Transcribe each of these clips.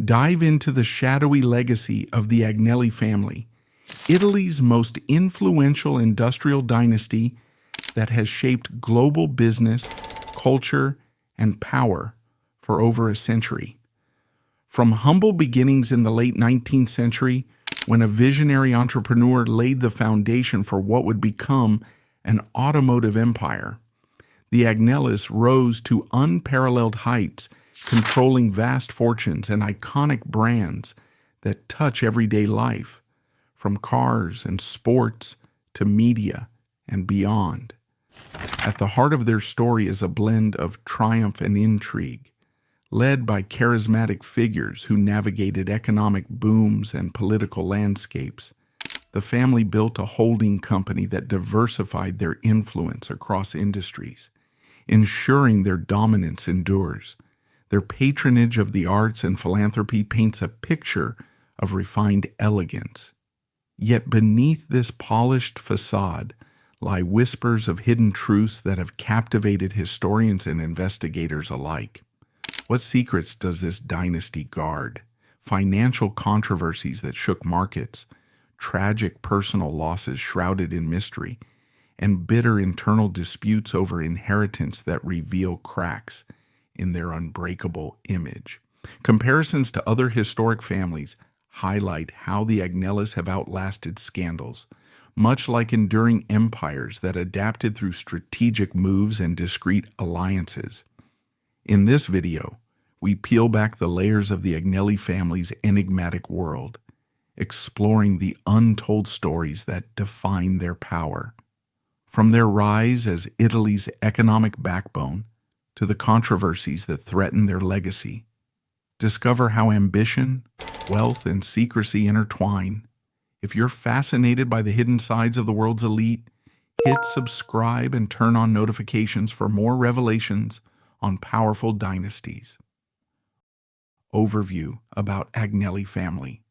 dive into the shadowy legacy of the Agnelli family, Italy's most influential industrial dynasty that has shaped global business, culture, and power for over a century. From humble beginnings in the late 19th century, when a visionary entrepreneur laid the foundation for what would become an automotive empire, the Agnellis rose to unparalleled heights, controlling vast fortunes and iconic brands that touch everyday life, from cars and sports to media and beyond. At the heart of their story is a blend of triumph and intrigue, led by charismatic figures who navigated economic booms and political landscapes. The family built a holding company that diversified their influence across industries, ensuring their dominance endures. Their patronage of the arts and philanthropy paints a picture of refined elegance. Yet beneath this polished facade lie whispers of hidden truths that have captivated historians and investigators alike. What secrets does this dynasty guard? Financial controversies that shook markets, tragic personal losses shrouded in mystery, and bitter internal disputes over inheritance that reveal cracks in their unbreakable image. Comparisons to other historic families highlight how the Agnellis have outlasted scandals, much like enduring empires that adapted through strategic moves and discreet alliances. In this video, we peel back the layers of the Agnelli family's enigmatic world, exploring the untold stories that define their power. From their rise as Italy's economic backbone to the controversies that threaten their legacy, discover how ambition, wealth, and secrecy intertwine. If you're fascinated by the hidden sides of the world's elite, hit subscribe and turn on notifications for more revelations on powerful dynasties. Overview about Agnelli family.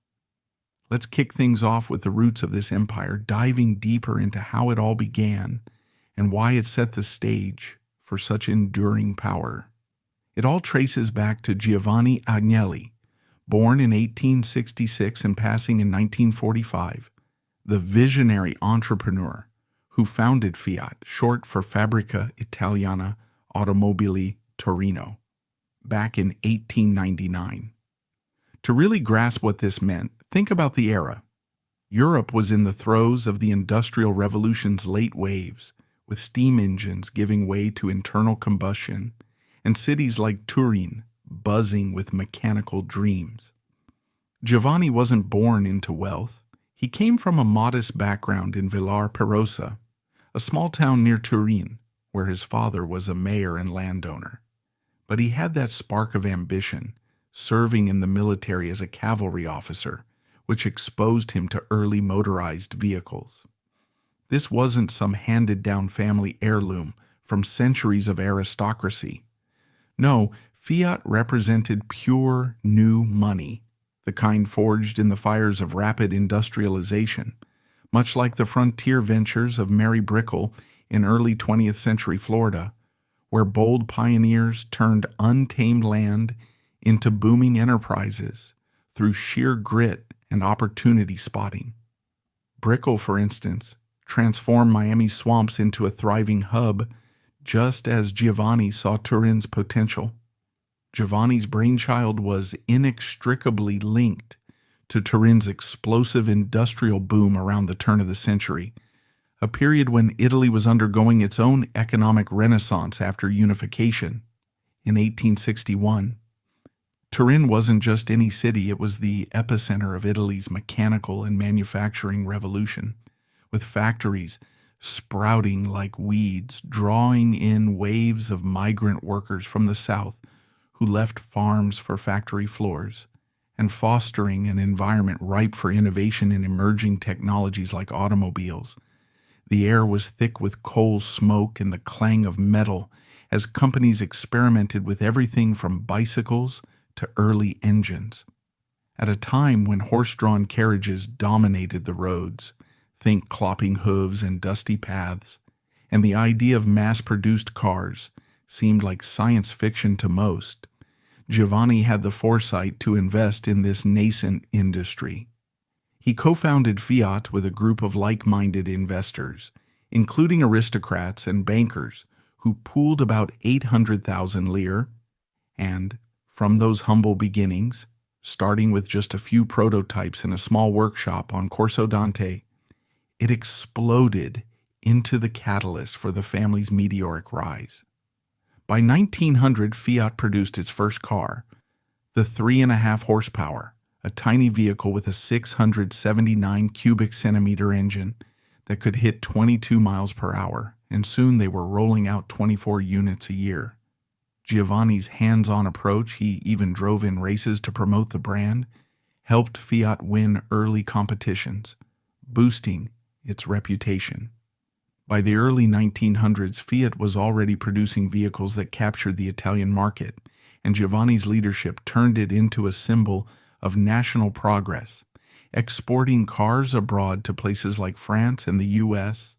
Let's kick things off with the roots of this empire, diving deeper into how it all began and why it set the stage for such enduring power. It all traces back to Giovanni Agnelli, born in 1866 and passing in 1945, the visionary entrepreneur who founded Fiat, short for Fabbrica Italiana Automobili Torino, back in 1899. To really grasp what this meant, think about the era. Europe was in the throes of the Industrial Revolution's late waves, with steam engines giving way to internal combustion, and cities like Turin buzzing with mechanical dreams. Giovanni wasn't born into wealth. He came from a modest background in Villar Perosa, a small town near Turin, where his father was a mayor and landowner. But he had that spark of ambition, serving in the military as a cavalry officer, which exposed him to early motorized vehicles. This wasn't some handed-down family heirloom from centuries of aristocracy. No, Fiat represented pure, new money, the kind forged in the fires of rapid industrialization, much like the frontier ventures of Mary Brickell in early 20th century Florida, where bold pioneers turned untamed land into booming enterprises through sheer grit and opportunity spotting. Brickell, for instance, transformed Miami's swamps into a thriving hub, just as Giovanni saw Turin's potential. Giovanni's brainchild was inextricably linked to Turin's explosive industrial boom around the turn of the century, a period when Italy was undergoing its own economic renaissance after unification. In 1861, Turin wasn't just any city, it was the epicenter of Italy's mechanical and manufacturing revolution, with factories sprouting like weeds, drawing in waves of migrant workers from the south who left farms for factory floors, and fostering an environment ripe for innovation in emerging technologies like automobiles. The air was thick with coal smoke and the clang of metal as companies experimented with everything from bicycles to early engines. At a time when horse-drawn carriages dominated the roads, think clopping hooves and dusty paths, and the idea of mass-produced cars seemed like science fiction to most, Giovanni had the foresight to invest in this nascent industry. He co-founded Fiat with a group of like-minded investors, including aristocrats and bankers who pooled about 800,000 lire, and from those humble beginnings, starting with just a few prototypes in a small workshop on Corso Dante, it exploded into the catalyst for the family's meteoric rise. By 1900, Fiat produced its first car, the 3.5 horsepower, a tiny vehicle with a 679 cubic centimeter engine that could hit 22 miles per hour, and soon they were rolling out 24 units a year. Giovanni's hands-on approach, he even drove in races to promote the brand, helped Fiat win early competitions, boosting its reputation. By the early 1900s, Fiat was already producing vehicles that captured the Italian market, and Giovanni's leadership turned it into a symbol of national progress, exporting cars abroad to places like France and the U.S.,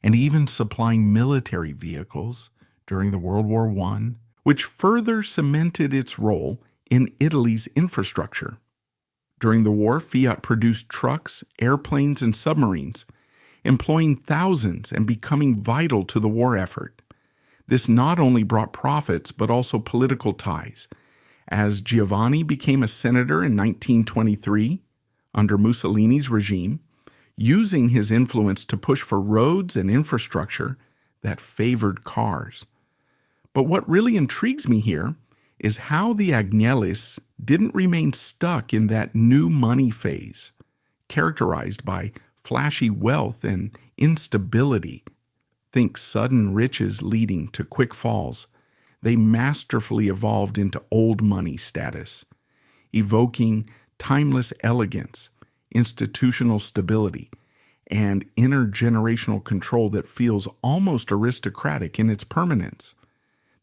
and even supplying military vehicles during the World War I, which further cemented its role in Italy's infrastructure. During the war, Fiat produced trucks, airplanes, and submarines, employing thousands and becoming vital to the war effort. This not only brought profits, but also political ties, as Giovanni became a senator in 1923 under Mussolini's regime, using his influence to push for roads and infrastructure that favored cars. But what really intrigues me here is how the Agnellis didn't remain stuck in that new money phase, characterized by flashy wealth and instability. Think sudden riches leading to quick falls. They masterfully evolved into old money status, evoking timeless elegance, institutional stability, and intergenerational control that feels almost aristocratic in its permanence.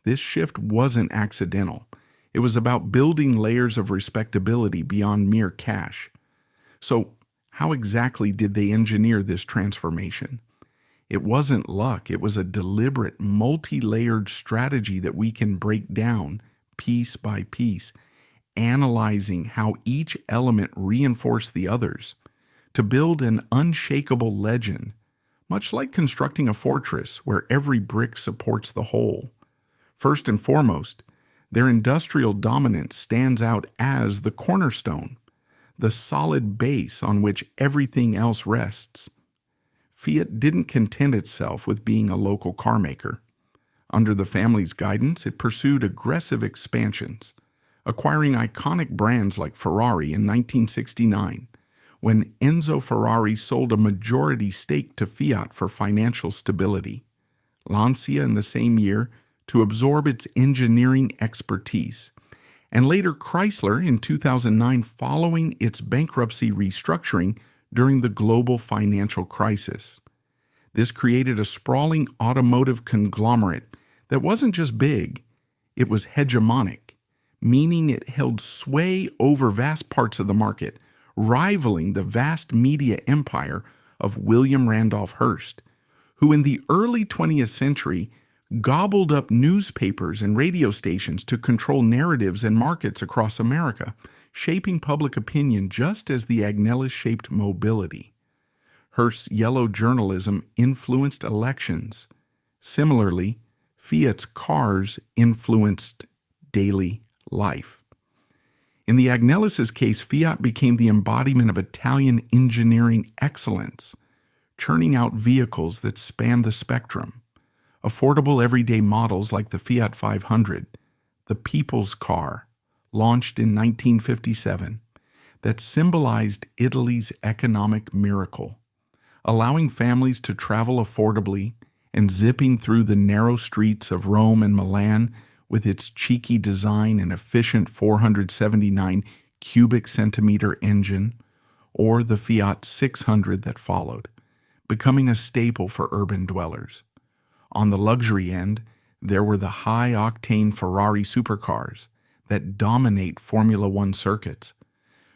This shift wasn't accidental. It was about building layers of respectability beyond mere cash. So, how exactly did they engineer this transformation? It wasn't luck. It was a deliberate, multi-layered strategy that we can break down piece by piece, analyzing how each element reinforced the others to build an unshakable legend, much like constructing a fortress where every brick supports the whole. First and foremost, their industrial dominance stands out as the cornerstone, the solid base on which everything else rests. Fiat didn't content itself with being a local car maker. Under the family's guidance, it pursued aggressive expansions, acquiring iconic brands like Ferrari in 1969, when Enzo Ferrari sold a majority stake to Fiat for financial stability. Lancia in the same year to absorb its engineering expertise, and later Chrysler in 2009 following its bankruptcy restructuring during the global financial crisis. This created a sprawling automotive conglomerate that wasn't just big, it was hegemonic, meaning it held sway over vast parts of the market, rivaling the vast media empire of William Randolph Hearst, who in the early 20th century gobbled up newspapers and radio stations to control narratives and markets across America, shaping public opinion just as the Agnellis shaped mobility. Hearst's yellow journalism influenced elections. Similarly, Fiat's cars influenced daily life. In the Agnellis' case, Fiat became the embodiment of Italian engineering excellence, churning out vehicles that spanned the spectrum. Affordable everyday models like the Fiat 500, the people's car, launched in 1957, that symbolized Italy's economic miracle, allowing families to travel affordably and zipping through the narrow streets of Rome and Milan with its cheeky design and efficient 479 cubic centimeter engine, or the Fiat 600 that followed, becoming a staple for urban dwellers. On the luxury end, there were the high-octane Ferrari supercars that dominate Formula One circuits.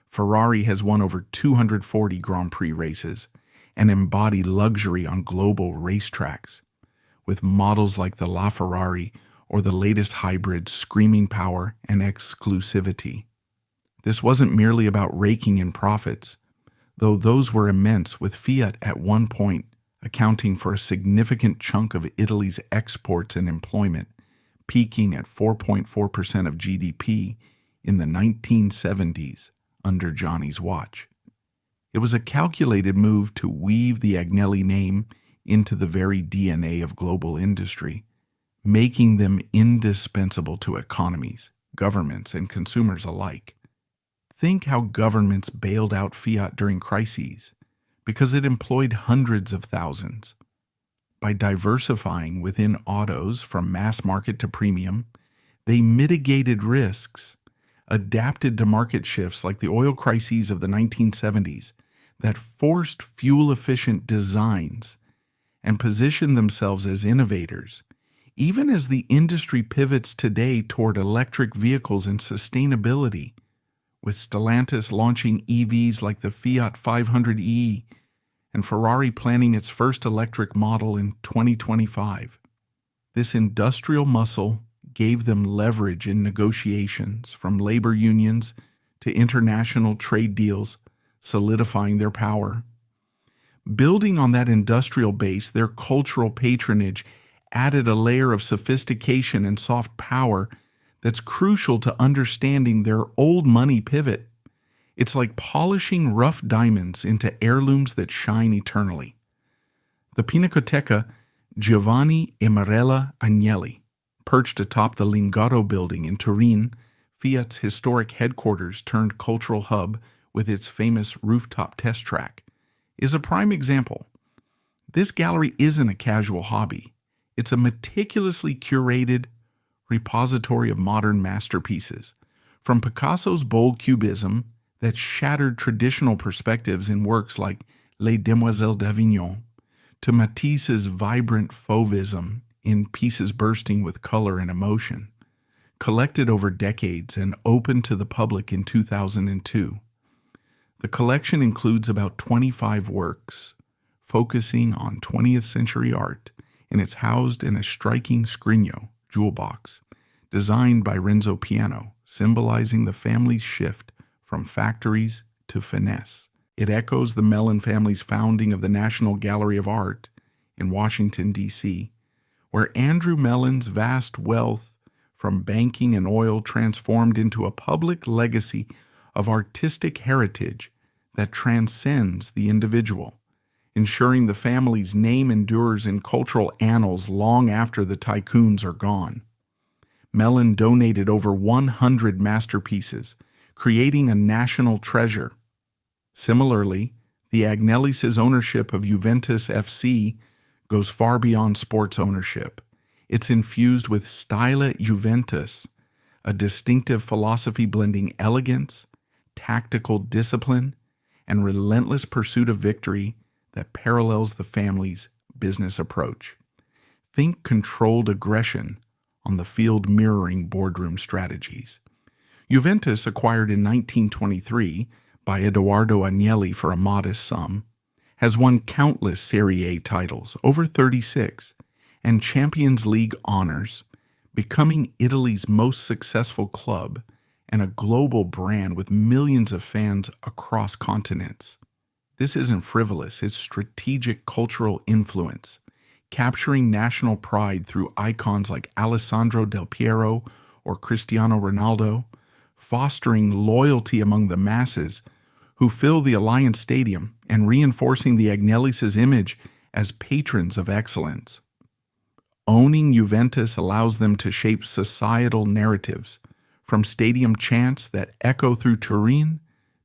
Ferrari has won over 240 Grand Prix races and embodied luxury on global racetracks, with models like the LaFerrari or the latest hybrid screaming power and exclusivity. This wasn't merely about raking in profits, though those were immense, with Fiat at one point accounting for a significant chunk of Italy's exports and employment, peaking at 4.4% of GDP in the 1970s under Gianni's watch. It was a calculated move to weave the Agnelli name into the very DNA of global industry, making them indispensable to economies, governments, and consumers alike. Think how governments bailed out Fiat during crises, because it employed hundreds of thousands. By diversifying within autos from mass market to premium, they mitigated risks, adapted to market shifts like the oil crises of the 1970s that forced fuel-efficient designs, and positioned themselves as innovators, even as the industry pivots today toward electric vehicles and sustainability, with Stellantis launching EVs like the Fiat 500e and Ferrari planning its first electric model in 2025. This industrial muscle gave them leverage in negotiations, from labor unions to international trade deals, solidifying their power. Building on that industrial base, their cultural patronage added a layer of sophistication and soft power that's crucial to understanding their old money pivot. It's like polishing rough diamonds into heirlooms that shine eternally. The Pinacoteca Giovanni e Marella Agnelli, perched atop the Lingotto building in Turin, Fiat's historic headquarters turned cultural hub with its famous rooftop test track, is a prime example. This gallery isn't a casual hobby. It's a meticulously curated repository of modern masterpieces, from Picasso's bold cubism that shattered traditional perspectives in works like Les Demoiselles d'Avignon, to Matisse's vibrant fauvism in pieces bursting with color and emotion, collected over decades and opened to the public in 2002. The collection includes about 25 works, focusing on 20th century art, and it's housed in a striking scrigno, jewel box, designed by Renzo Piano, symbolizing the family's shift from factories to finesse. It echoes the Mellon family's founding of the National Gallery of Art in Washington, D.C., where Andrew Mellon's vast wealth from banking and oil transformed into a public legacy of artistic heritage that transcends the individual, ensuring the family's name endures in cultural annals long after the tycoons are gone. Mellon donated over 100 masterpieces, creating a national treasure. Similarly, the Agnellis' ownership of Juventus FC goes far beyond sports ownership. It's infused with Stile Juventus, a distinctive philosophy blending elegance, tactical discipline, and relentless pursuit of victory that parallels the family's business approach. Think controlled aggression on the field mirroring boardroom strategies. Juventus, acquired in 1923 by Edoardo Agnelli for a modest sum, has won countless Serie A titles, over 36, and Champions League honors, becoming Italy's most successful club and a global brand with millions of fans across continents. This isn't frivolous, it's strategic cultural influence, capturing national pride through icons like Alessandro Del Piero or Cristiano Ronaldo, fostering loyalty among the masses who fill the Allianz Stadium, and reinforcing the Agnellis' image as patrons of excellence. Owning Juventus allows them to shape societal narratives, from stadium chants that echo through Turin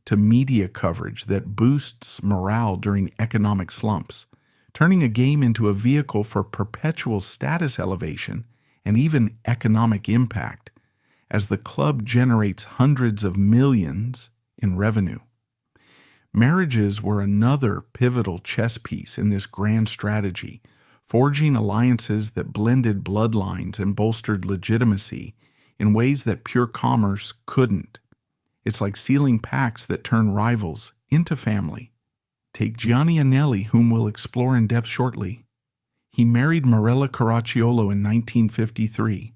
to media coverage that boosts morale during economic slumps, turning a game into a vehicle for perpetual status elevation and even economic impact, as the club generates hundreds of millions in revenue. Marriages were another pivotal chess piece in this grand strategy, forging alliances that blended bloodlines and bolstered legitimacy in ways that pure commerce couldn't. It's like sealing pacts that turn rivals into family. Take Gianni Agnelli, whom we'll explore in depth shortly. He married Marella Caracciolo in 1953,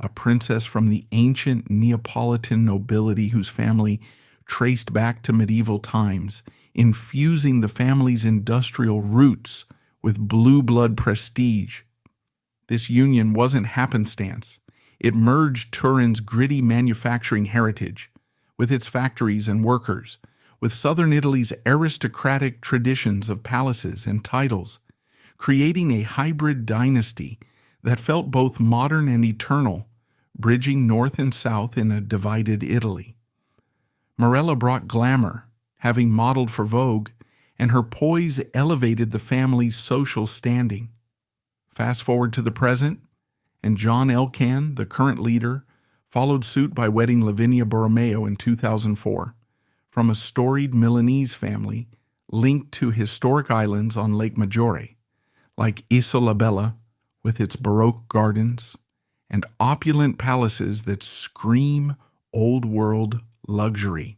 a princess from the ancient Neapolitan nobility whose family traced back to medieval times, infusing the family's industrial roots with blue blood prestige. This union wasn't happenstance. It merged Turin's gritty manufacturing heritage, with its factories and workers, with southern Italy's aristocratic traditions of palaces and titles, creating a hybrid dynasty that felt both modern and eternal, bridging north and south in a divided Italy. Marella brought glamour, having modeled for Vogue, and her poise elevated the family's social standing. Fast forward to the present, and John Elkann, the current leader, followed suit by wedding Lavinia Borromeo in 2004, from a storied Milanese family linked to historic islands on Lake Maggiore, like Isola Bella, with its Baroque gardens and opulent palaces that scream old-world luxury.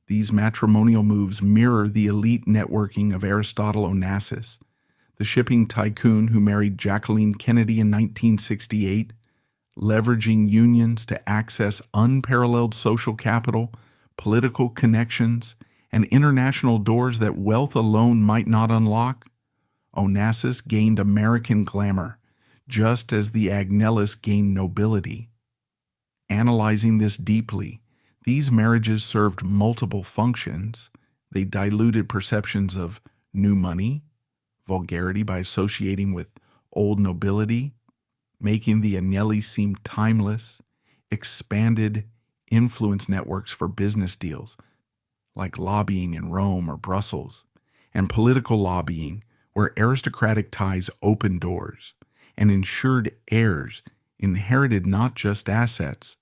These matrimonial moves mirror the elite networking of Aristotle Onassis, the shipping tycoon who married Jacqueline Kennedy in 1968, leveraging unions to access unparalleled social capital, political connections, and international doors that wealth alone might not unlock. Onassis gained American glamour, just as the Agnellis gained nobility. Analyzing this deeply, these marriages served multiple functions. They diluted perceptions of new money, vulgarity by associating with old nobility, making the Agnellis seem timeless, expanded influence networks for business deals, like lobbying in Rome or Brussels, and political lobbying, where aristocratic ties opened doors and ensured heirs inherited not just assets,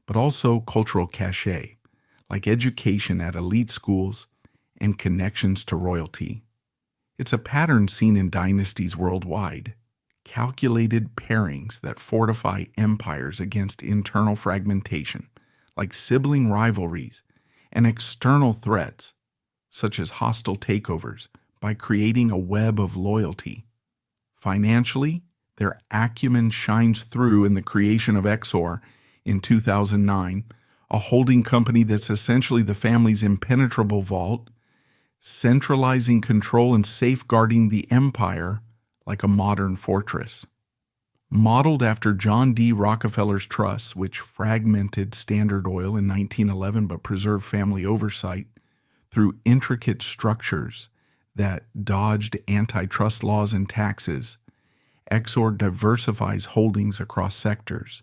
but also cultural cachet, like education at elite schools and connections to royalty. It's a pattern seen in dynasties worldwide, calculated pairings that fortify empires against internal fragmentation, like sibling rivalries, and external threats, such as hostile takeovers, by creating a web of loyalty. Financially, their acumen shines through in the creation of Exor in 2009, a holding company that's essentially the family's impenetrable vault, centralizing control and safeguarding the empire like a modern fortress. Modeled after John D. Rockefeller's trusts, which fragmented Standard Oil in 1911 but preserved family oversight through intricate structures that dodged antitrust laws and taxes, Exor diversifies holdings across sectors,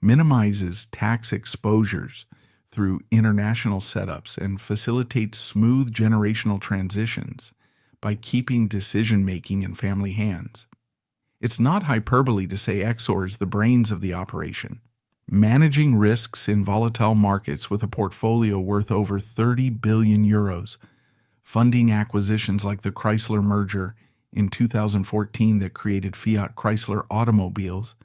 minimizes tax exposures through international setups, and facilitates smooth generational transitions by keeping decision-making in family hands. It's not hyperbole to say Exor is the brains of the operation, managing risks in volatile markets with a portfolio worth over 30 billion euros, funding acquisitions like the Chrysler merger in 2014 that created Fiat Chrysler automobiles,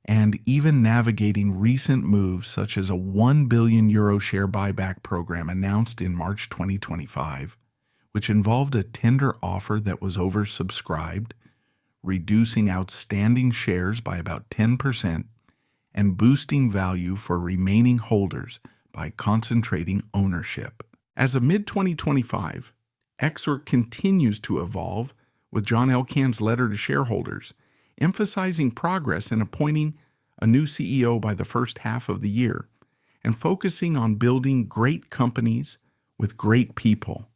and even navigating recent moves such as a 1 billion euro share buyback program announced in March 2025, which involved a tender offer that was oversubscribed, reducing outstanding shares by about 10%, and boosting value for remaining holders by concentrating ownership. As of mid-2025, Exor continues to evolve, with John Elkann's letter to shareholders emphasizing progress in appointing a new CEO by the first half of the year and focusing on building great companies with great people,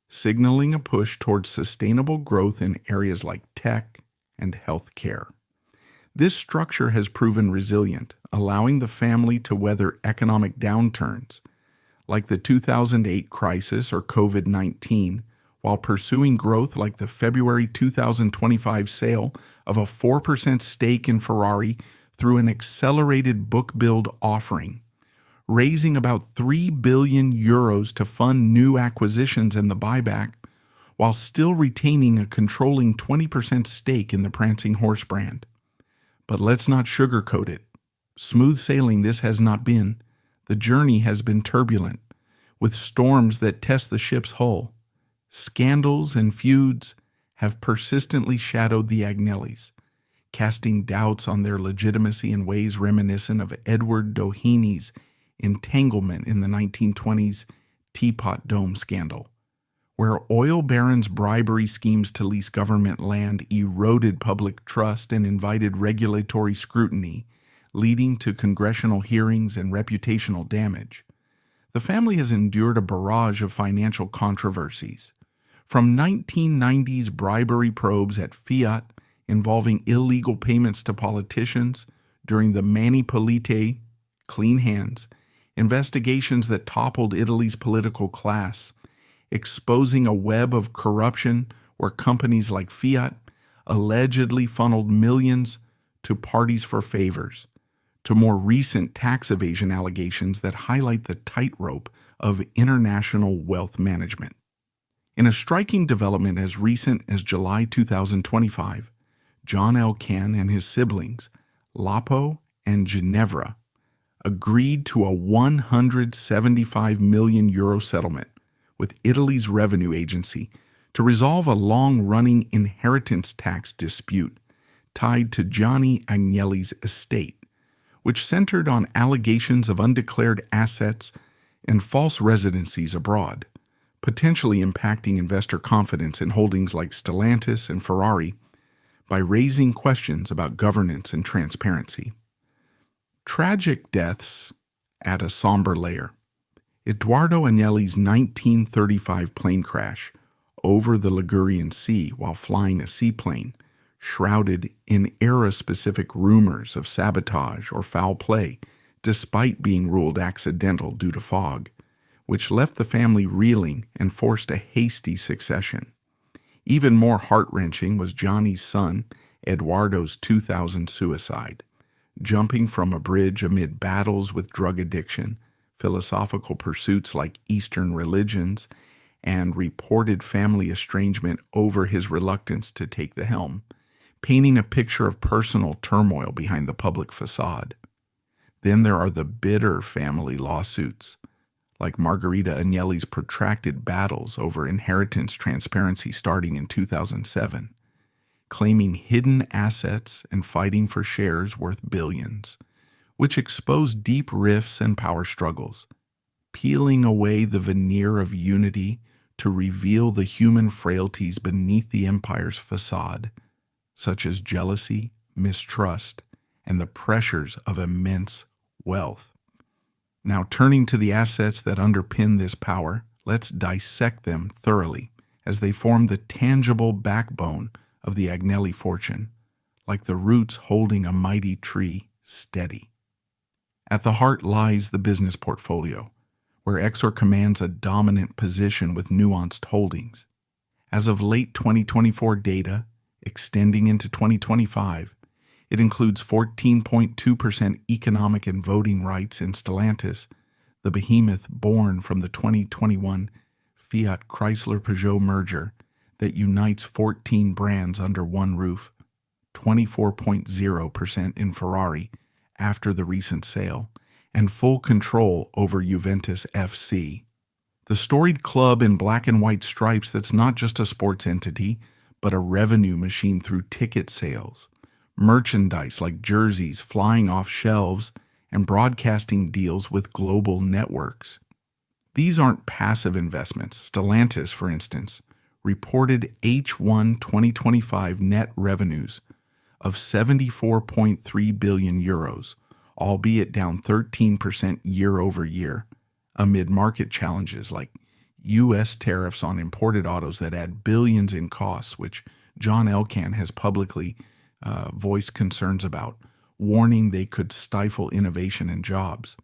signaling a push towards sustainable growth in areas like tech and healthcare. This structure has proven resilient, allowing the family to weather economic downturns like the 2008 crisis or COVID-19, while pursuing growth like the February 2025 sale of a 4% stake in Ferrari through an accelerated book build offering, raising about 3 billion euros to fund new acquisitions and the buyback, while still retaining a controlling 20% stake in the Prancing Horse brand. But let's not sugarcoat it. Smooth sailing this has not been. The journey has been turbulent, with storms that test the ship's hull. Scandals and feuds have persistently shadowed the Agnellis, casting doubts on their legitimacy in ways reminiscent of Edward Doheny entanglement in the 1920s Teapot Dome scandal, where oil barons' bribery schemes to lease government land eroded public trust and invited regulatory scrutiny, leading to congressional hearings and reputational damage. The family has endured a barrage of financial controversies, from 1990s bribery probes at Fiat involving illegal payments to politicians during the Mani Pulite clean hands, investigations that toppled Italy's political class, exposing a web of corruption where companies like Fiat allegedly funneled millions to parties for favors, to more recent tax evasion allegations that highlight the tightrope of international wealth management. In a striking development as recent as July 2025, John Elkann and his siblings, Lapo and Ginevra, agreed to a €175 million settlement with Italy's revenue agency to resolve a long-running inheritance tax dispute tied to Gianni Agnelli's estate, which centered on allegations of undeclared assets and false residencies abroad, potentially impacting investor confidence in holdings like Stellantis and Ferrari by raising questions about governance and transparency. Tragic deaths add a somber layer. Edoardo Agnelli's 1935 plane crash over the Ligurian Sea while flying a seaplane, shrouded in era-specific rumors of sabotage or foul play, despite being ruled accidental due to fog, which left the family reeling and forced a hasty succession. Even more heart-wrenching was Gianni's son, Edoardo's 2000 suicide, jumping from a bridge amid battles with drug addiction, philosophical pursuits like Eastern religions, and reported family estrangement over his reluctance to take the helm, painting a picture of personal turmoil behind the public facade. Then there are the bitter family lawsuits, like Margherita Agnelli's protracted battles over inheritance transparency starting in 2007, claiming hidden assets and fighting for shares worth billions, which exposed deep rifts and power struggles, peeling away the veneer of unity to reveal the human frailties beneath the empire's facade, such as jealousy, mistrust, and the pressures of immense wealth. Now, turning to the assets that underpin this power, let's dissect them thoroughly as they form the tangible backbone of the Agnelli fortune, like the roots holding a mighty tree steady. At the heart lies the business portfolio, where Exor commands a dominant position with nuanced holdings. As of late 2024 data, extending into 2025, it includes 14.2% economic and voting rights in Stellantis, the behemoth born from the 2021 Fiat Chrysler-Peugeot merger that unites 14 brands under one roof, 24.0% in Ferrari after the recent sale, and full control over Juventus FC. The storied club in black and white stripes that's not just a sports entity, but a revenue machine through ticket sales, merchandise like jerseys flying off shelves, and broadcasting deals with global networks. These aren't passive investments. Stellantis, for instance, reported H1 2025 net revenues of €74.3 billion, albeit down 13% year over year, amid market challenges like U.S. tariffs on imported autos that add billions in costs, which John Elkann has publicly voiced concerns about, warning they could stifle innovation and jobs.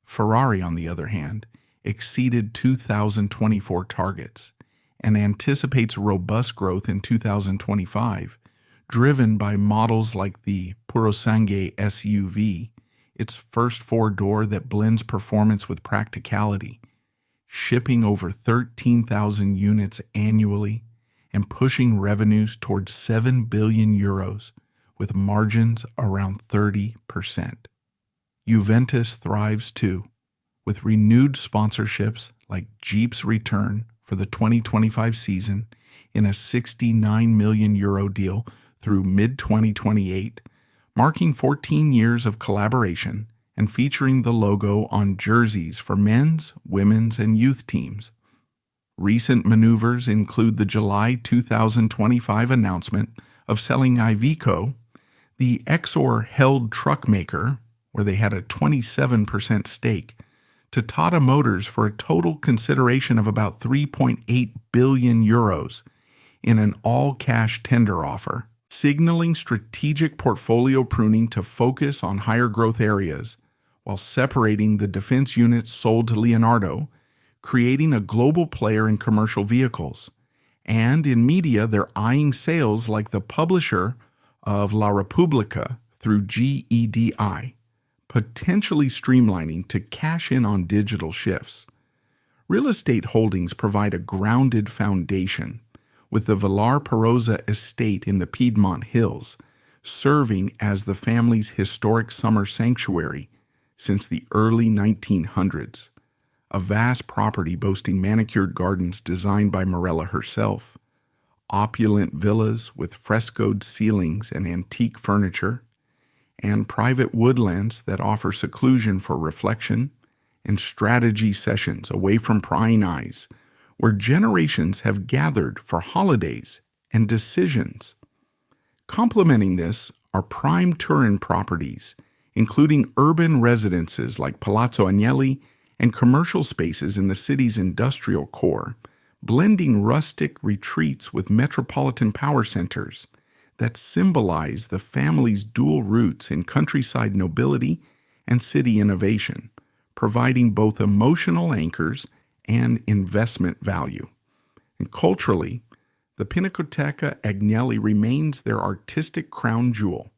Ferrari, on the other hand, exceeded 2024 targets and anticipates robust growth in 2025, driven by models like the Purosangue SUV, its first four-door that blends performance with practicality, shipping over 13,000 units annually and pushing revenues towards €7 billion with margins around 30%. Juventus thrives too, with renewed sponsorships like Jeep's return for the 2025 season in a €69 million deal through mid-2028, marking 14 years of collaboration and featuring the logo on jerseys for men's, women's, and youth teams. Recent maneuvers include the July 2025 announcement of selling Iveco, the Exor-held truck maker, where they had a 27% stake, to Tata Motors for a total consideration of about 3.8 billion euros in an all-cash tender offer, signaling strategic portfolio pruning to focus on higher growth areas, while separating the defense units sold to Leonardo, creating a global player in commercial vehicles. And in media, they're eyeing sales like the publisher of La Repubblica through GEDI, potentially streamlining to cash in on digital shifts. Real estate holdings provide a grounded foundation, with the Villar Perosa estate in the Piedmont Hills serving as the family's historic summer sanctuary since the early 1900s, a vast property boasting manicured gardens designed by Morella herself, opulent villas with frescoed ceilings and antique furniture, and private woodlands that offer seclusion for reflection and strategy sessions away from prying eyes, where generations have gathered for holidays and decisions. Complementing this are prime Turin properties, including urban residences like Palazzo Agnelli and commercial spaces in the city's industrial core, blending rustic retreats with metropolitan power centers that symbolize the family's dual roots in countryside nobility and city innovation, providing both emotional anchors and investment value. And culturally, the Pinacoteca Agnelli remains their artistic crown jewel,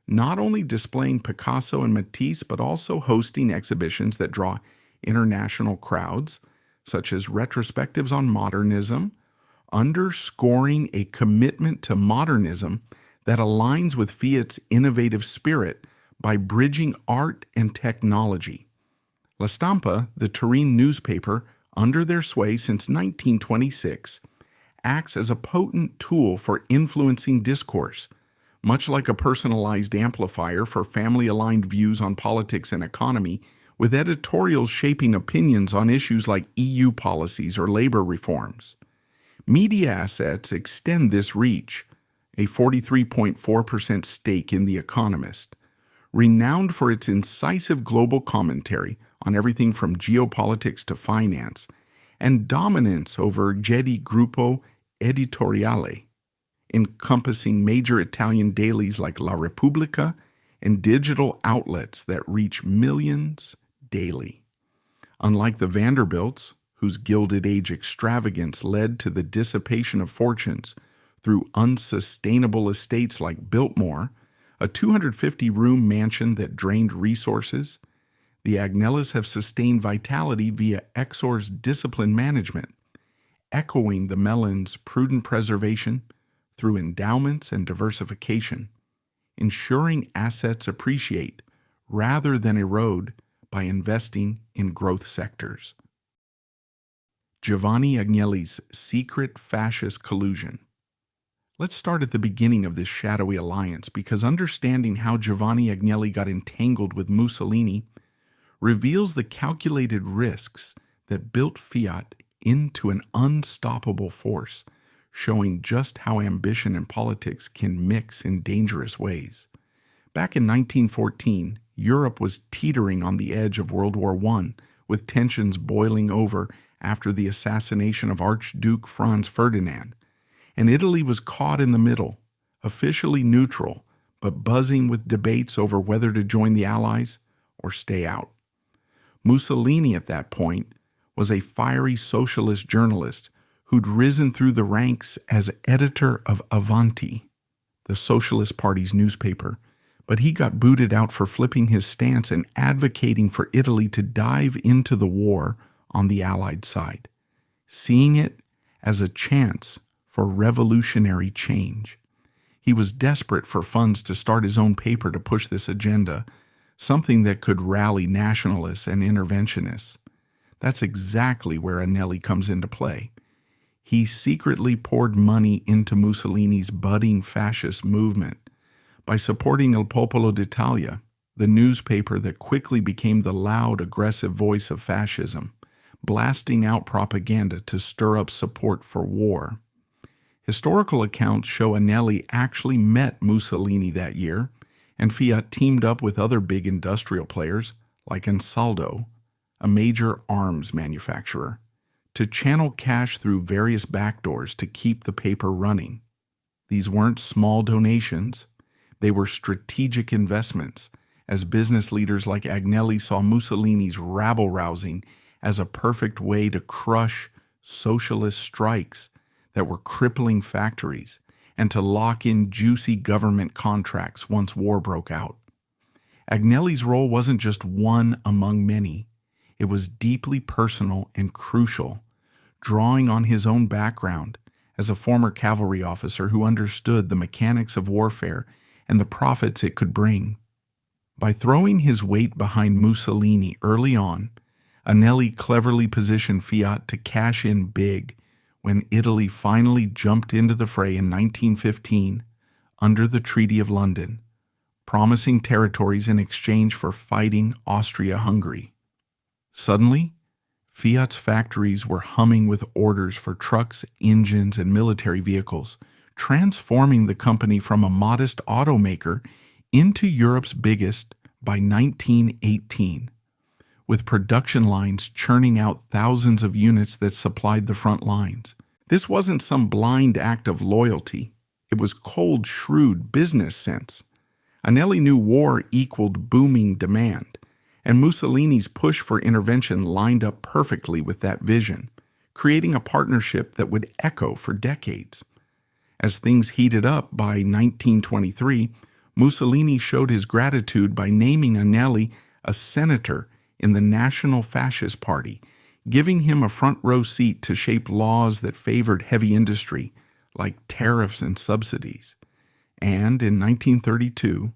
not only displaying Picasso and Matisse, but also hosting exhibitions that draw international crowds, such as retrospectives on modernism, underscoring a commitment to modernism that aligns with Fiat's innovative spirit by bridging art and technology. La Stampa, the Turin newspaper, under their sway since 1926, acts as a potent tool for influencing discourse, much like a personalized amplifier for family-aligned views on politics and economy, with editorials shaping opinions on issues like EU policies or labor reforms. Media assets extend this reach, a 43.4% stake in The Economist, renowned for its incisive global commentary on everything from geopolitics to finance, and dominance over Gedi Gruppo Editoriale, encompassing major Italian dailies like La Repubblica and digital outlets that reach millions daily. Unlike the Vanderbilts, whose Gilded Age extravagance led to the dissipation of fortunes through unsustainable estates like Biltmore, a 250-room mansion that drained resources, the Agnellis have sustained vitality via Exor's disciplined management, echoing the Mellon's prudent preservation through endowments and diversification, ensuring assets appreciate rather than erode by investing in growth sectors. Giovanni Agnelli's secret fascist collusion. Let's start at the beginning of this shadowy alliance, because understanding how Giovanni Agnelli got entangled with Mussolini reveals the calculated risks that built Fiat into an unstoppable force, showing just how ambition and politics can mix in dangerous ways. Back in 1914, Europe was teetering on the edge of World War I, with tensions boiling over after the assassination of Archduke Franz Ferdinand, and Italy was caught in the middle, officially neutral, but buzzing with debates over whether to join the Allies or stay out. Mussolini at that point was a fiery socialist journalist who'd risen through the ranks as editor of Avanti, the Socialist Party's newspaper, but he got booted out for flipping his stance and advocating for Italy to dive into the war on the Allied side, seeing it as a chance for revolutionary change. He was desperate for funds to start his own paper to push this agenda, something that could rally nationalists and interventionists. That's exactly where Agnelli comes into play. he secretly poured money into Mussolini's budding fascist movement by supporting Il Popolo d'Italia, the newspaper that quickly became the loud, aggressive voice of fascism, blasting out propaganda to stir up support for war. Historical accounts show Agnelli actually met Mussolini that year, and Fiat teamed up with other big industrial players like Ansaldo, a major arms manufacturer, to channel cash through various backdoors to keep the paper running. These weren't small donations. They were strategic investments, as business leaders like Agnelli saw Mussolini's rabble-rousing as a perfect way to crush socialist strikes that were crippling factories and to lock in juicy government contracts once war broke out. Agnelli's role wasn't just one among many. It was deeply personal and crucial, drawing on his own background as a former cavalry officer who understood the mechanics of warfare and the profits it could bring. By throwing his weight behind Mussolini early on, Agnelli cleverly positioned Fiat to cash in big when Italy finally jumped into the fray in 1915 under the Treaty of London, promising territories in exchange for fighting Austria-Hungary. Suddenly, Fiat's factories were humming with orders for trucks, engines, and military vehicles, transforming the company from a modest automaker into Europe's biggest by 1918, with production lines churning out thousands of units that supplied the front lines. This wasn't some blind act of loyalty. It was cold, shrewd business sense. Agnelli knew war equaled booming demand, and Mussolini's push for intervention lined up perfectly with that vision, creating a partnership that would echo for decades. As things heated up by 1923, Mussolini showed his gratitude by naming Agnelli a senator in the National Fascist Party, giving him a front-row seat to shape laws that favored heavy industry, like tariffs and subsidies. And in 1932,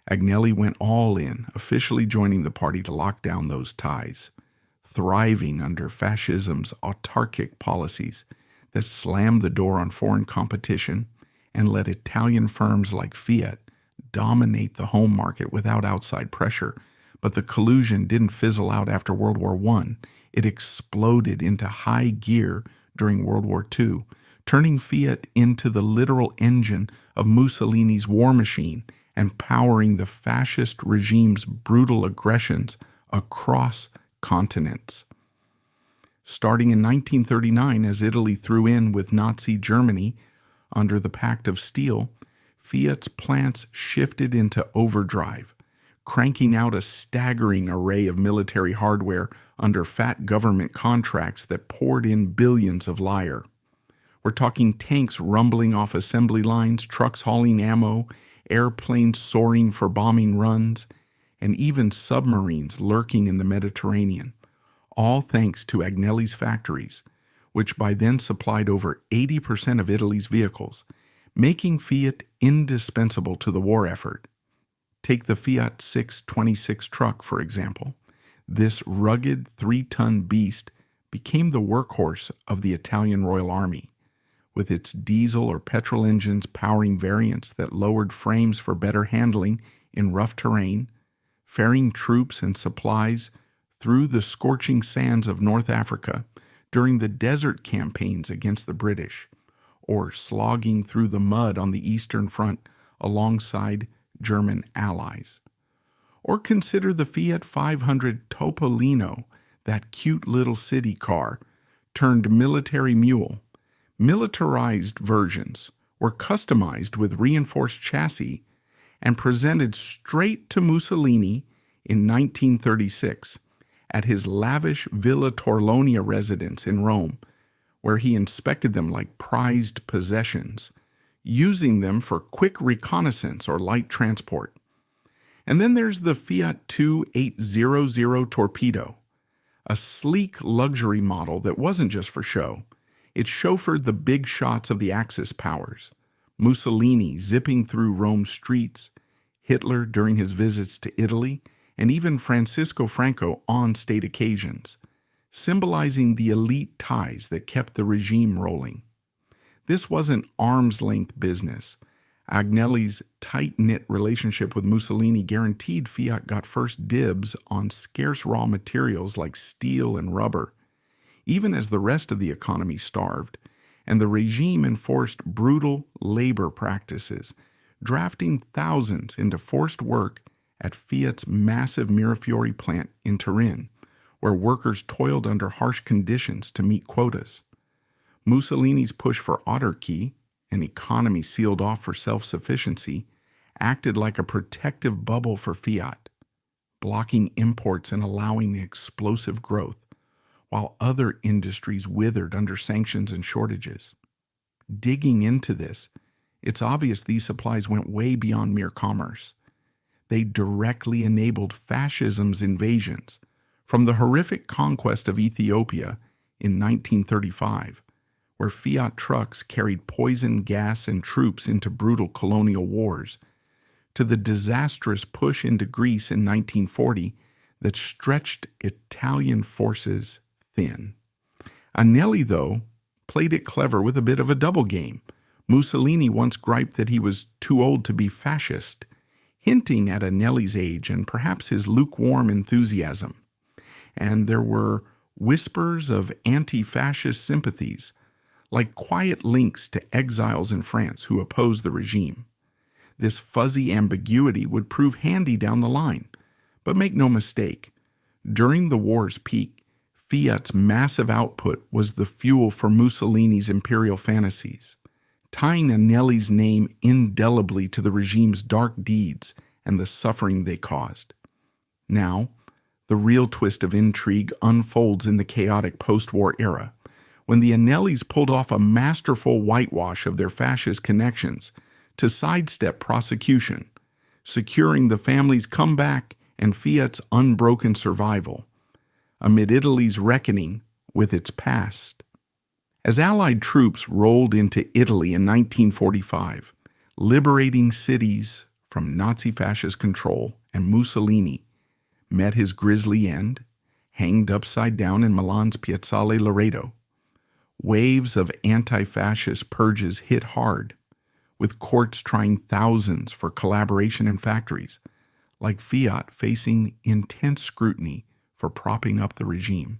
Agnelli went all in, officially joining the party to lock down those ties, thriving under fascism's autarkic policies that slammed the door on foreign competition and let Italian firms like Fiat dominate the home market without outside pressure. But the collusion didn't fizzle out after World War I. It exploded into high gear during World War II, turning Fiat into the literal engine of Mussolini's war machine and powering the fascist regime's brutal aggressions across continents. Starting in 1939, as Italy threw in with Nazi Germany under the Pact of Steel, Fiat's plants shifted into overdrive, cranking out a staggering array of military hardware under fat government contracts that poured in billions of lire. We're talking tanks rumbling off assembly lines, trucks hauling ammo, airplanes soaring for bombing runs, and even submarines lurking in the Mediterranean, all thanks to Agnelli's factories, which by then supplied over 80% of Italy's vehicles, making Fiat indispensable to the war effort. Take the Fiat 626 truck, for example. This rugged 3-ton beast became the workhorse of the Italian Royal Army, with its diesel or petrol engines powering variants that lowered frames for better handling in rough terrain, ferrying troops and supplies through the scorching sands of North Africa during the desert campaigns against the British, or slogging through the mud on the Eastern Front alongside German allies. Or consider the Fiat 500 Topolino, that cute little city car turned military mule. Militarized versions were customized with reinforced chassis and presented straight to Mussolini in 1936 at his lavish Villa Torlonia residence in Rome, where he inspected them like prized possessions, using them for quick reconnaissance or light transport. And then there's the Fiat 2800 Torpedo, a sleek luxury model that wasn't just for show. It chauffeured the big shots of the Axis powers, Mussolini zipping through Rome's streets, Hitler during his visits to Italy, and even Francisco Franco on state occasions, symbolizing the elite ties that kept the regime rolling. This wasn't arm's-length business. Agnelli's tight-knit relationship with Mussolini guaranteed Fiat got first dibs on scarce raw materials like steel and rubber, even as the rest of the economy starved, and the regime enforced brutal labor practices, drafting thousands into forced work at Fiat's massive Mirafiori plant in Turin, where workers toiled under harsh conditions to meet quotas. Mussolini's push for autarky, an economy sealed off for self-sufficiency, acted like a protective bubble for Fiat, blocking imports and allowing explosive growth, while other industries withered under sanctions and shortages. Digging into this, it's obvious these supplies went way beyond mere commerce. They directly enabled fascism's invasions, from the horrific conquest of Ethiopia in 1935, where Fiat trucks carried poison gas and troops into brutal colonial wars, to the disastrous push into Greece in 1940 that stretched Italian forces thin. Agnelli, though, played it clever with a bit of a double game. Mussolini once griped that he was too old to be fascist, hinting at Agnelli's age and perhaps his lukewarm enthusiasm. And there were whispers of anti-fascist sympathies, like quiet links to exiles in France who opposed the regime. This fuzzy ambiguity would prove handy down the line, but make no mistake, during the war's peak, Fiat's massive output was the fuel for Mussolini's imperial fantasies, tying Agnelli's name indelibly to the regime's dark deeds and the suffering they caused. Now, the real twist of intrigue unfolds in the chaotic post-war era, when the Agnellis pulled off a masterful whitewash of their fascist connections to sidestep prosecution, securing the family's comeback and Fiat's unbroken survival, amid Italy's reckoning with its past. As Allied troops rolled into Italy in 1945, liberating cities from Nazi-fascist control, and Mussolini met his grisly end, hanged upside down in Milan's Piazzale Loreto, waves of anti-fascist purges hit hard, with courts trying thousands for collaboration in factories, like Fiat facing intense scrutiny for propping up the regime.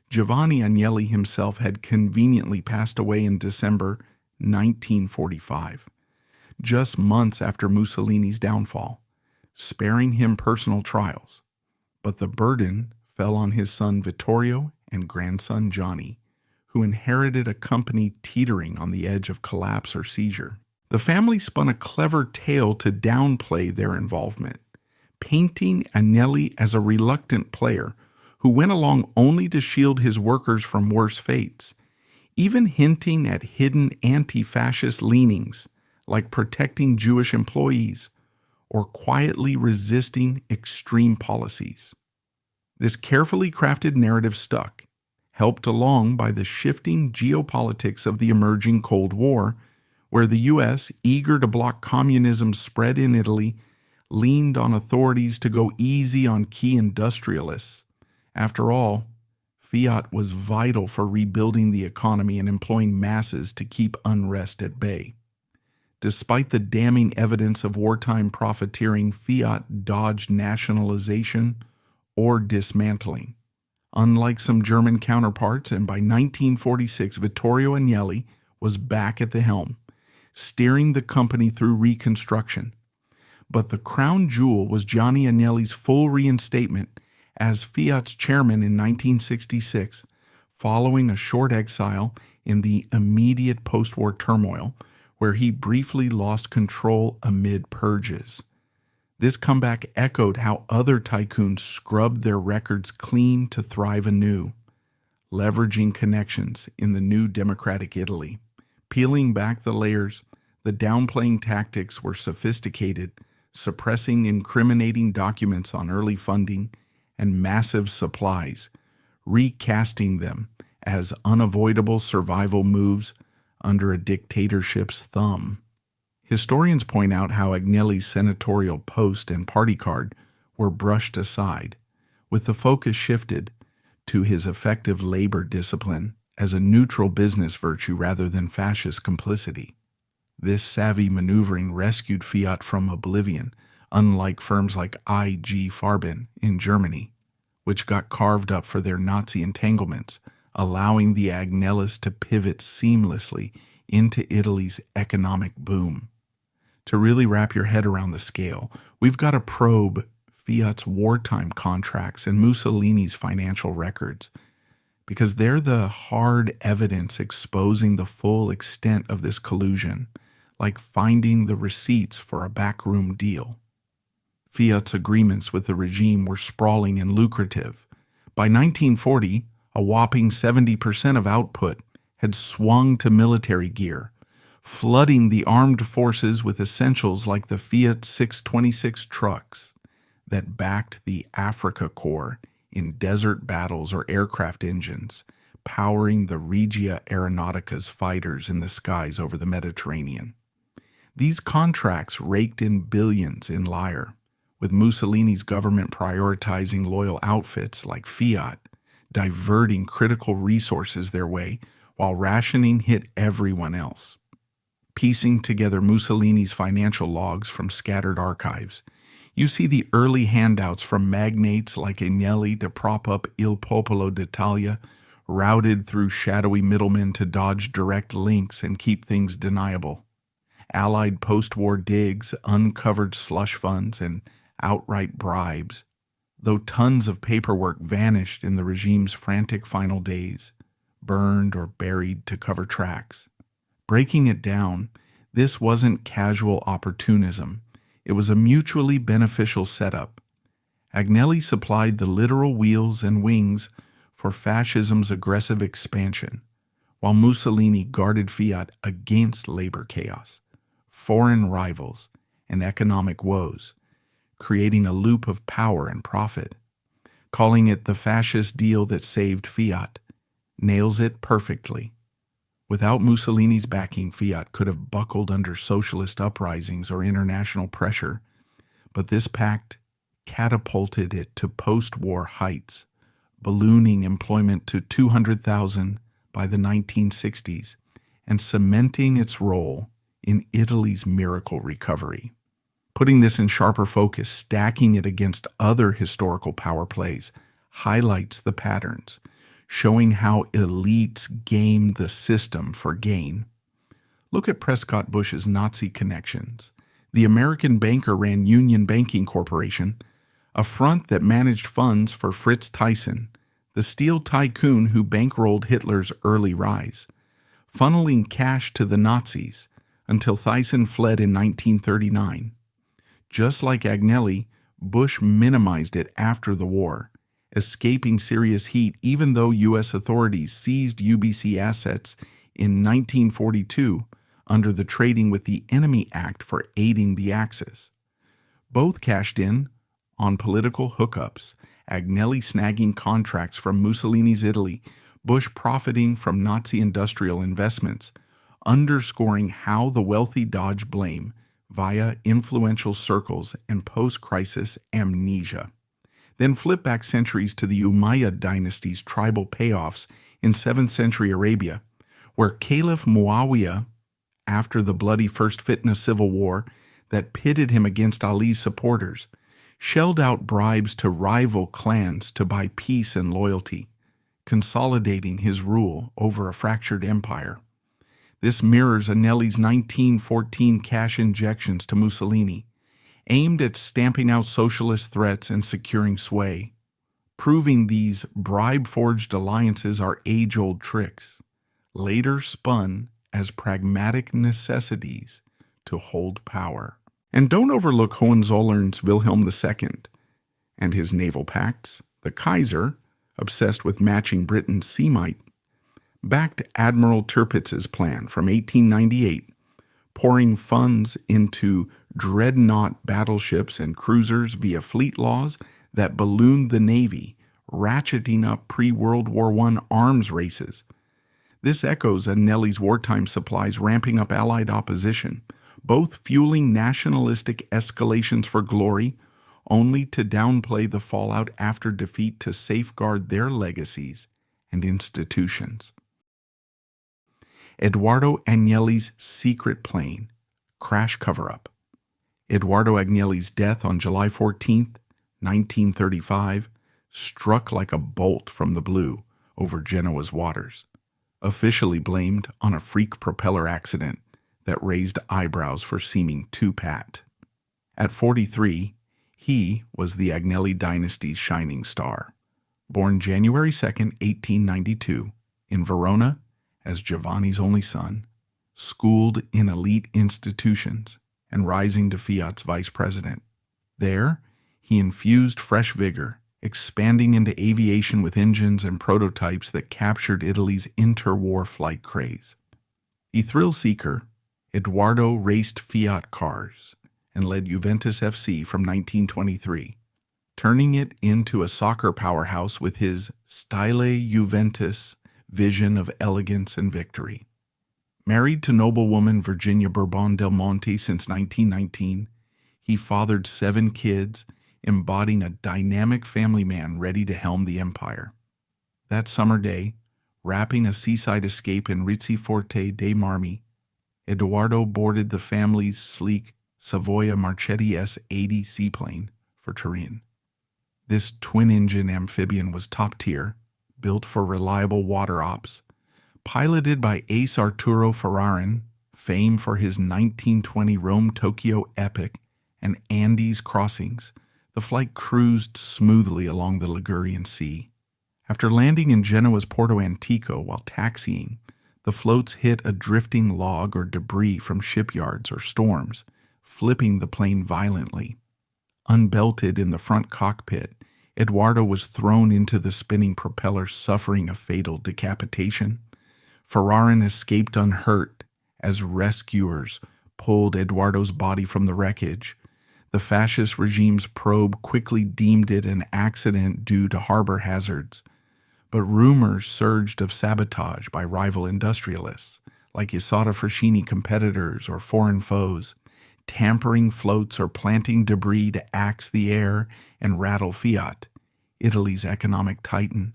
Giovanni Agnelli himself had conveniently passed away in December 1945, just months after Mussolini's downfall, sparing him personal trials. But the burden fell on his son Vittorio and grandson Gianni, who inherited a company teetering on the edge of collapse or seizure. The family spun a clever tale to downplay their involvement, painting Agnelli as a reluctant player who went along only to shield his workers from worse fates, even hinting at hidden anti-fascist leanings like protecting Jewish employees or quietly resisting extreme policies. This carefully crafted narrative stuck, helped along by the shifting geopolitics of the emerging Cold War, where the U.S., eager to block communism's spread in Italy, leaned on authorities to go easy on key industrialists. After all, Fiat was vital for rebuilding the economy and employing masses to keep unrest at bay. Despite the damning evidence of wartime profiteering, Fiat dodged nationalization or dismantling. Unlike some German counterparts, and by 1946 Vittorio Agnelli was back at the helm, steering the company through reconstruction. But the crown jewel was Gianni Agnelli's full reinstatement as Fiat's chairman in 1966, following a short exile in the immediate post-war turmoil, where he briefly lost control amid purges. This comeback echoed how other tycoons scrubbed their records clean to thrive anew, leveraging connections in the new democratic Italy. Peeling back the layers, the downplaying tactics were sophisticated, suppressing incriminating documents on early funding and massive supplies, recasting them as unavoidable survival moves under a dictatorship's thumb. Historians point out how Agnelli's senatorial post and party card were brushed aside, with the focus shifted to his effective labor discipline as a neutral business virtue rather than fascist complicity. This savvy maneuvering rescued Fiat from oblivion, unlike firms like IG Farben in Germany, which got carved up for their Nazi entanglements, allowing the Agnellis to pivot seamlessly into Italy's economic boom. To really wrap your head around the scale, we've got to probe Fiat's wartime contracts and Mussolini's financial records, because they're the hard evidence exposing the full extent of this collusion, like finding the receipts for a backroom deal. Fiat's agreements with the regime were sprawling and lucrative. By 1940, a whopping 70% of output had swung to military gear, flooding the armed forces with essentials like the Fiat 626 trucks that backed the Africa Corps in desert battles or aircraft engines, powering the Regia Aeronautica's fighters in the skies over the Mediterranean. These contracts raked in billions in Lyre, with Mussolini's government prioritizing loyal outfits like Fiat, diverting critical resources their way while rationing hit everyone else. Piecing together Mussolini's financial logs from scattered archives, you see the early handouts from magnates like Agnelli to prop up Il Popolo d'Italia, routed through shadowy middlemen to dodge direct links and keep things deniable. Allied post-war digs, uncovered slush funds, and outright bribes, though tons of paperwork vanished in the regime's frantic final days, burned or buried to cover tracks. Breaking it down, this wasn't casual opportunism. It was a mutually beneficial setup. Agnelli supplied the literal wheels and wings for fascism's aggressive expansion, while Mussolini guarded Fiat against labor chaos, foreign rivals, and economic woes, creating a loop of power and profit. Calling it the fascist deal that saved Fiat nails it perfectly. Without Mussolini's backing, Fiat could have buckled under socialist uprisings or international pressure, but this pact catapulted it to post-war heights, ballooning employment to 200,000 by the 1960s and cementing its role in Italy's miracle recovery. Putting this in sharper focus, stacking it against other historical power plays, highlights the patterns, showing how elites game the system for gain. Look at Prescott Bush's Nazi connections. The American banker ran Union Banking Corporation, a front that managed funds for Fritz Thyssen, the steel tycoon who bankrolled Hitler's early rise, funneling cash to the Nazis until Thyssen fled in 1939. Just like Agnelli, Bush minimized it after the war, escaping serious heat even though U.S. authorities seized UBC assets in 1942 under the Trading with the Enemy Act for aiding the Axis. Both cashed in on political hookups, Agnelli snagging contracts from Mussolini's Italy, Bush profiting from Nazi industrial investments, underscoring how the wealthy dodge blame via influential circles and post-crisis amnesia. Then flip back centuries to the Umayyad dynasty's tribal payoffs in 7th century Arabia, where Caliph Muawiyah, after the bloody First Fitna civil war that pitted him against Ali's supporters, shelled out bribes to rival clans to buy peace and loyalty, consolidating his rule over a fractured empire. This mirrors Agnelli's 1914 cash injections to Mussolini, aimed at stamping out socialist threats and securing sway, proving these bribe-forged alliances are age-old tricks, later spun as pragmatic necessities to hold power. And don't overlook Hohenzollern's Wilhelm II and his naval pacts. The Kaiser, obsessed with matching Britain's sea might, backed Admiral Tirpitz's plan from 1898, pouring funds into dreadnought battleships and cruisers via fleet laws that ballooned the Navy, ratcheting up pre-World War I arms races. This echoes Agnelli's wartime supplies ramping up Allied opposition, both fueling nationalistic escalations for glory, only to downplay the fallout after defeat to safeguard their legacies and institutions. Edoardo Agnelli's secret plane crash cover-up. Edoardo Agnelli's death on July 14, 1935, struck like a bolt from the blue over Genoa's waters, officially blamed on a freak propeller accident that raised eyebrows for seeming too pat. At 43, he was the Agnelli dynasty's shining star. Born January 2, 1892, in Verona as Giovanni's only son, schooled in elite institutions, and rising to Fiat's vice president. There, he infused fresh vigor, expanding into aviation with engines and prototypes that captured Italy's interwar flight craze. A thrill-seeker, Edoardo raced Fiat cars and led Juventus FC from 1923, turning it into a soccer powerhouse with his Stile Juventus vision of elegance and victory. Married to noblewoman Virginia Bourbon del Monte since 1919, he fathered 7 kids, embodying a dynamic family man ready to helm the empire. That summer day, wrapping a seaside escape in Rizziforte dei Marmi, Edoardo boarded the family's sleek Savoia Marchetti S-80 seaplane for Turin. This twin-engine amphibian was top-tier, built for reliable water ops. Piloted by ace Arturo Ferrarin, famed for his 1920 Rome-Tokyo epic and Andes crossings, the flight cruised smoothly along the Ligurian Sea. After landing in Genoa's Porto Antico while taxiing, the floats hit a drifting log or debris from shipyards or storms, flipping the plane violently. Unbelted in the front cockpit, Edoardo was thrown into the spinning propeller, suffering a fatal decapitation. Ferrarin escaped unhurt as rescuers pulled Edoardo's body from the wreckage. The fascist regime's probe quickly deemed it an accident due to harbor hazards, but rumors surged of sabotage by rival industrialists, like Isotta Fraschini competitors or foreign foes, tampering floats or planting debris to axe the air and rattle Fiat, Italy's economic titan.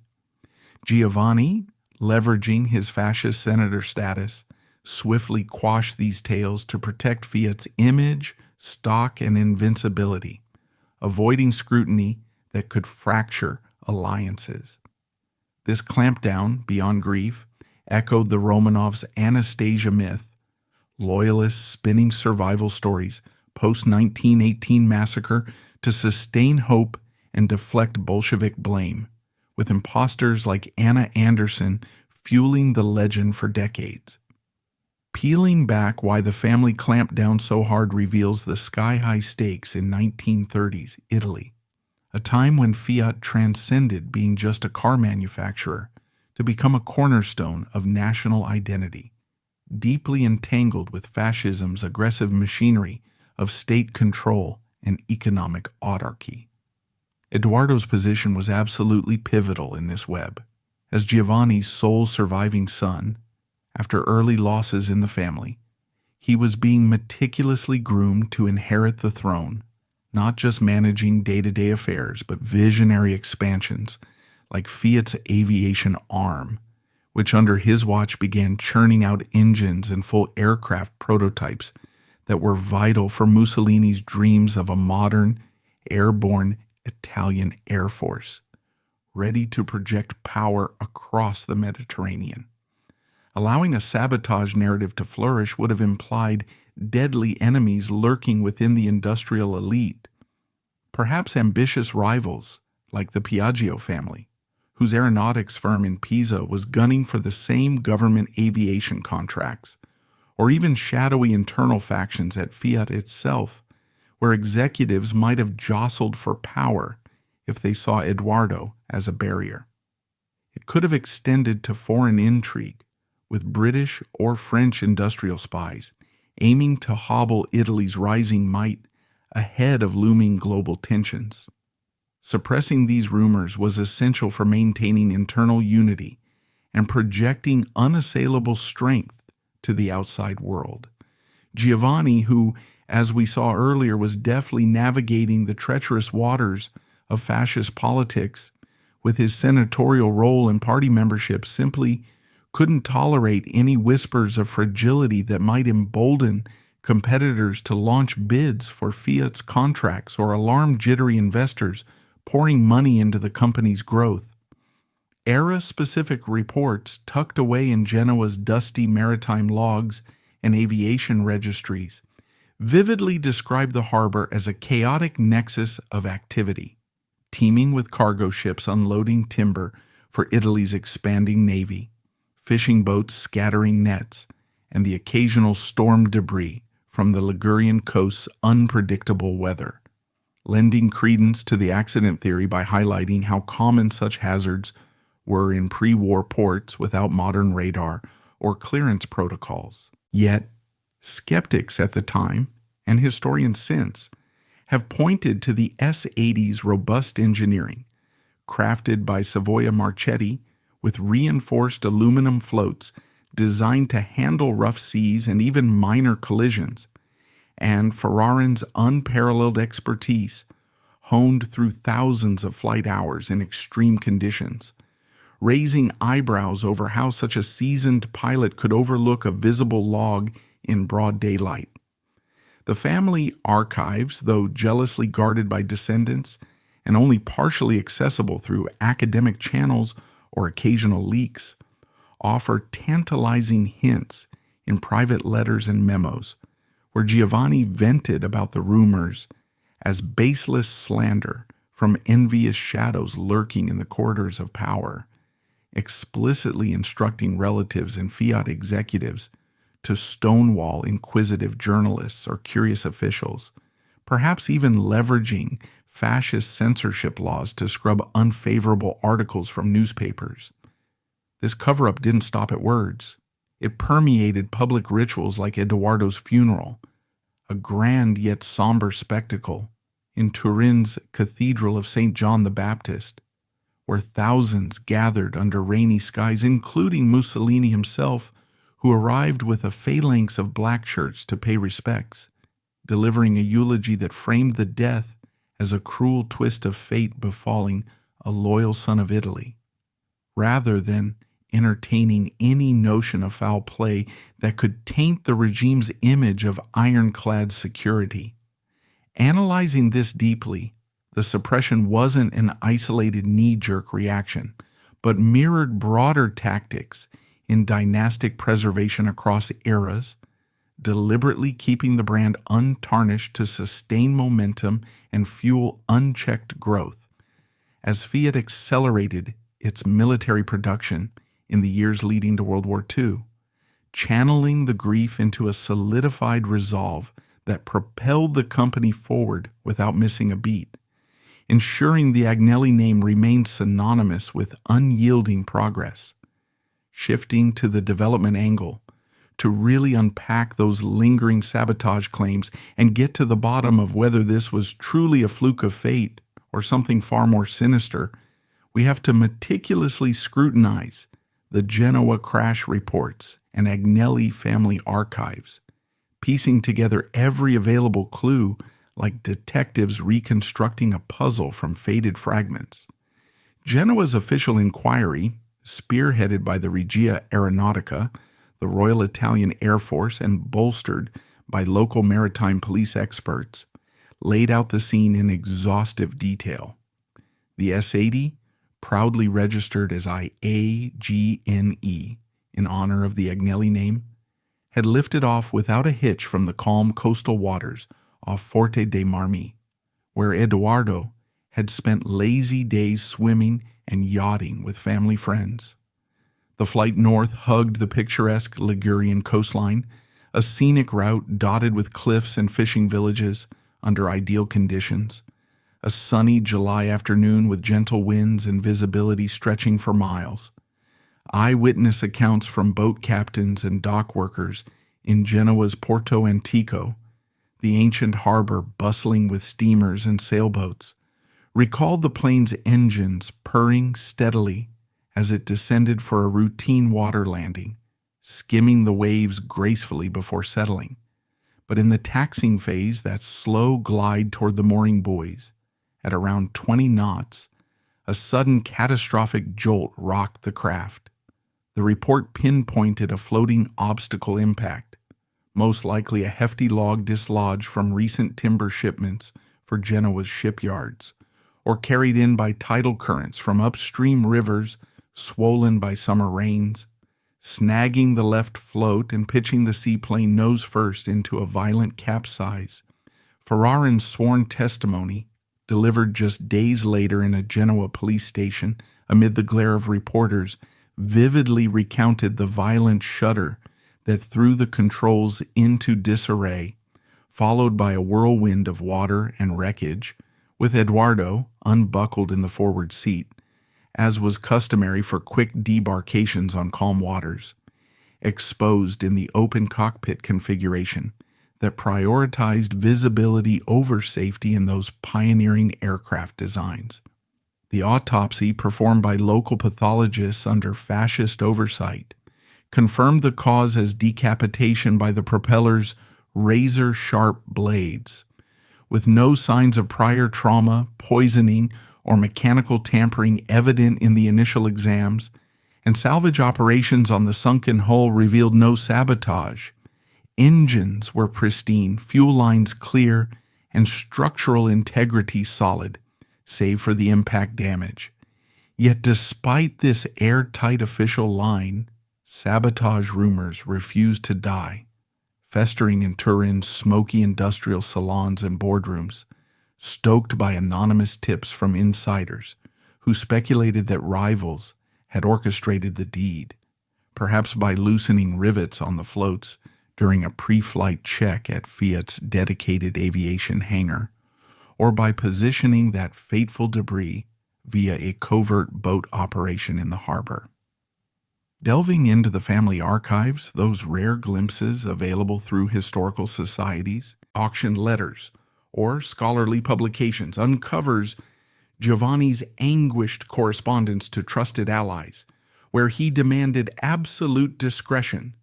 Giovanni, leveraging his fascist senator status, swiftly quashed these tales to protect Fiat's image, stock, and invincibility, avoiding scrutiny that could fracture alliances. This clampdown, beyond grief, echoed the Romanovs' Anastasia myth, loyalists spinning survival stories post-1918 massacre to sustain hope and deflect Bolshevik blame, with imposters like Anna Anderson fueling the legend for decades. Peeling back why the family clamped down so hard reveals the sky-high stakes in 1930s Italy, a time when Fiat transcended being just a car manufacturer to become a cornerstone of national identity, deeply entangled with fascism's aggressive machinery of state control and economic autarky. Edoardo's position was absolutely pivotal in this web. As Giovanni's sole surviving son, after early losses in the family, he was being meticulously groomed to inherit the throne, not just managing day-to-day affairs, but visionary expansions like Fiat's aviation arm, which under his watch began churning out engines and full aircraft prototypes that were vital for Mussolini's dreams of a modern, airborne Italian Air Force, ready to project power across the Mediterranean. Allowing a sabotage narrative to flourish would have implied deadly enemies lurking within the industrial elite, perhaps ambitious rivals like the Piaggio family, whose aeronautics firm in Pisa was gunning for the same government aviation contracts, or even shadowy internal factions at Fiat itself, where executives might have jostled for power if they saw Edoardo as a barrier. It could have extended to foreign intrigue, with British or French industrial spies aiming to hobble Italy's rising might ahead of looming global tensions. Suppressing these rumors was essential for maintaining internal unity and projecting unassailable strength to the outside world. Giovanni, who as we saw earlier, was deftly navigating the treacherous waters of fascist politics, with his senatorial role and party membership, simply couldn't tolerate any whispers of fragility that might embolden competitors to launch bids for Fiat's contracts or alarm jittery investors pouring money into the company's growth. Era-specific reports tucked away in Genoa's dusty maritime logs and aviation registries vividly describe the harbor as a chaotic nexus of activity, teeming with cargo ships unloading timber for Italy's expanding navy, fishing boats scattering nets, and the occasional storm debris from the Ligurian coast's unpredictable weather, lending credence to the accident theory by highlighting how common such hazards were in pre-war ports without modern radar or clearance protocols. Yet, skeptics at the time, and historians since, have pointed to the S-80's robust engineering, crafted by Savoia Marchetti with reinforced aluminum floats designed to handle rough seas and even minor collisions, and Ferrarin's unparalleled expertise, honed through thousands of flight hours in extreme conditions, raising eyebrows over how such a seasoned pilot could overlook a visible log in broad daylight. The family archives, though jealously guarded by descendants and only partially accessible through academic channels or occasional leaks, offer tantalizing hints in private letters and memos, where Giovanni vented about the rumors as baseless slander from envious shadows lurking in the corridors of power, explicitly instructing relatives and Fiat executives to stonewall inquisitive journalists or curious officials, perhaps even leveraging fascist censorship laws to scrub unfavorable articles from newspapers. This cover-up didn't stop at words. It permeated public rituals like Edoardo's funeral, a grand yet somber spectacle in Turin's Cathedral of St. John the Baptist, where thousands gathered under rainy skies, including Mussolini himself, who arrived with a phalanx of black shirts to pay respects, delivering a eulogy that framed the death as a cruel twist of fate befalling a loyal son of Italy, rather than entertaining any notion of foul play that could taint the regime's image of ironclad security. Analyzing this deeply, the suppression wasn't an isolated knee-jerk reaction, but mirrored broader tactics in dynastic preservation across eras, deliberately keeping the brand untarnished to sustain momentum and fuel unchecked growth. As Fiat accelerated its military production in the years leading to World War II, channeling the grief into a solidified resolve that propelled the company forward without missing a beat, ensuring the Agnelli name remained synonymous with unyielding progress. Shifting to the development angle to really unpack those lingering sabotage claims and get to the bottom of whether this was truly a fluke of fate or something far more sinister, we have to meticulously scrutinize the Genoa crash reports and Agnelli family archives, piecing together every available clue like detectives reconstructing a puzzle from faded fragments. Genoa's official inquiry, spearheaded by the Regia Aeronautica, the Royal Italian Air Force, and bolstered by local maritime police experts, laid out the scene in exhaustive detail. The S-80, proudly registered as IAGNE in honor of the Agnelli name, had lifted off without a hitch from the calm coastal waters off Forte dei Marmi, where Edoardo had spent lazy days swimming and yachting with family friends. The flight north hugged the picturesque Ligurian coastline, a scenic route dotted with cliffs and fishing villages under ideal conditions, a sunny July afternoon with gentle winds and visibility stretching for miles. Eyewitness accounts from boat captains and dock workers in Genoa's Porto Antico, the ancient harbor bustling with steamers and sailboats, recalled the plane's engines purring steadily as it descended for a routine water landing, skimming the waves gracefully before settling. But in the taxing phase, that slow glide toward the mooring buoys, at around 20 knots, a sudden catastrophic jolt rocked the craft. The report pinpointed a floating obstacle impact, most likely a hefty log dislodged from recent timber shipments for Genoa's shipyards, or carried in by tidal currents from upstream rivers swollen by summer rains, snagging the left float and pitching the seaplane nose first into a violent capsize. Ferrarin's sworn testimony, delivered just days later in a Genoa police station amid the glare of reporters, vividly recounted the violent shudder that threw the controls into disarray, followed by a whirlwind of water and wreckage, with Edoardo unbuckled in the forward seat, as was customary for quick debarkations on calm waters, exposed in the open cockpit configuration that prioritized visibility over safety in those pioneering aircraft designs. The autopsy, performed by local pathologists under fascist oversight, confirmed the cause as decapitation by the propeller's razor-sharp blades, with no signs of prior trauma, poisoning, or mechanical tampering evident in the initial exams, and salvage operations on the sunken hull revealed no sabotage. Engines were pristine, fuel lines clear, and structural integrity solid, save for the impact damage. Yet despite this airtight official line, sabotage rumors refused to die, festering in Turin's smoky industrial salons and boardrooms, stoked by anonymous tips from insiders who speculated that rivals had orchestrated the deed, perhaps by loosening rivets on the floats during a pre-flight check at Fiat's dedicated aviation hangar, or by positioning that fateful debris via a covert boat operation in the harbor. Delving into the family archives, those rare glimpses available through historical societies, auction letters, or scholarly publications, uncovers Giovanni's anguished correspondence to trusted allies, where he demanded absolute discretion,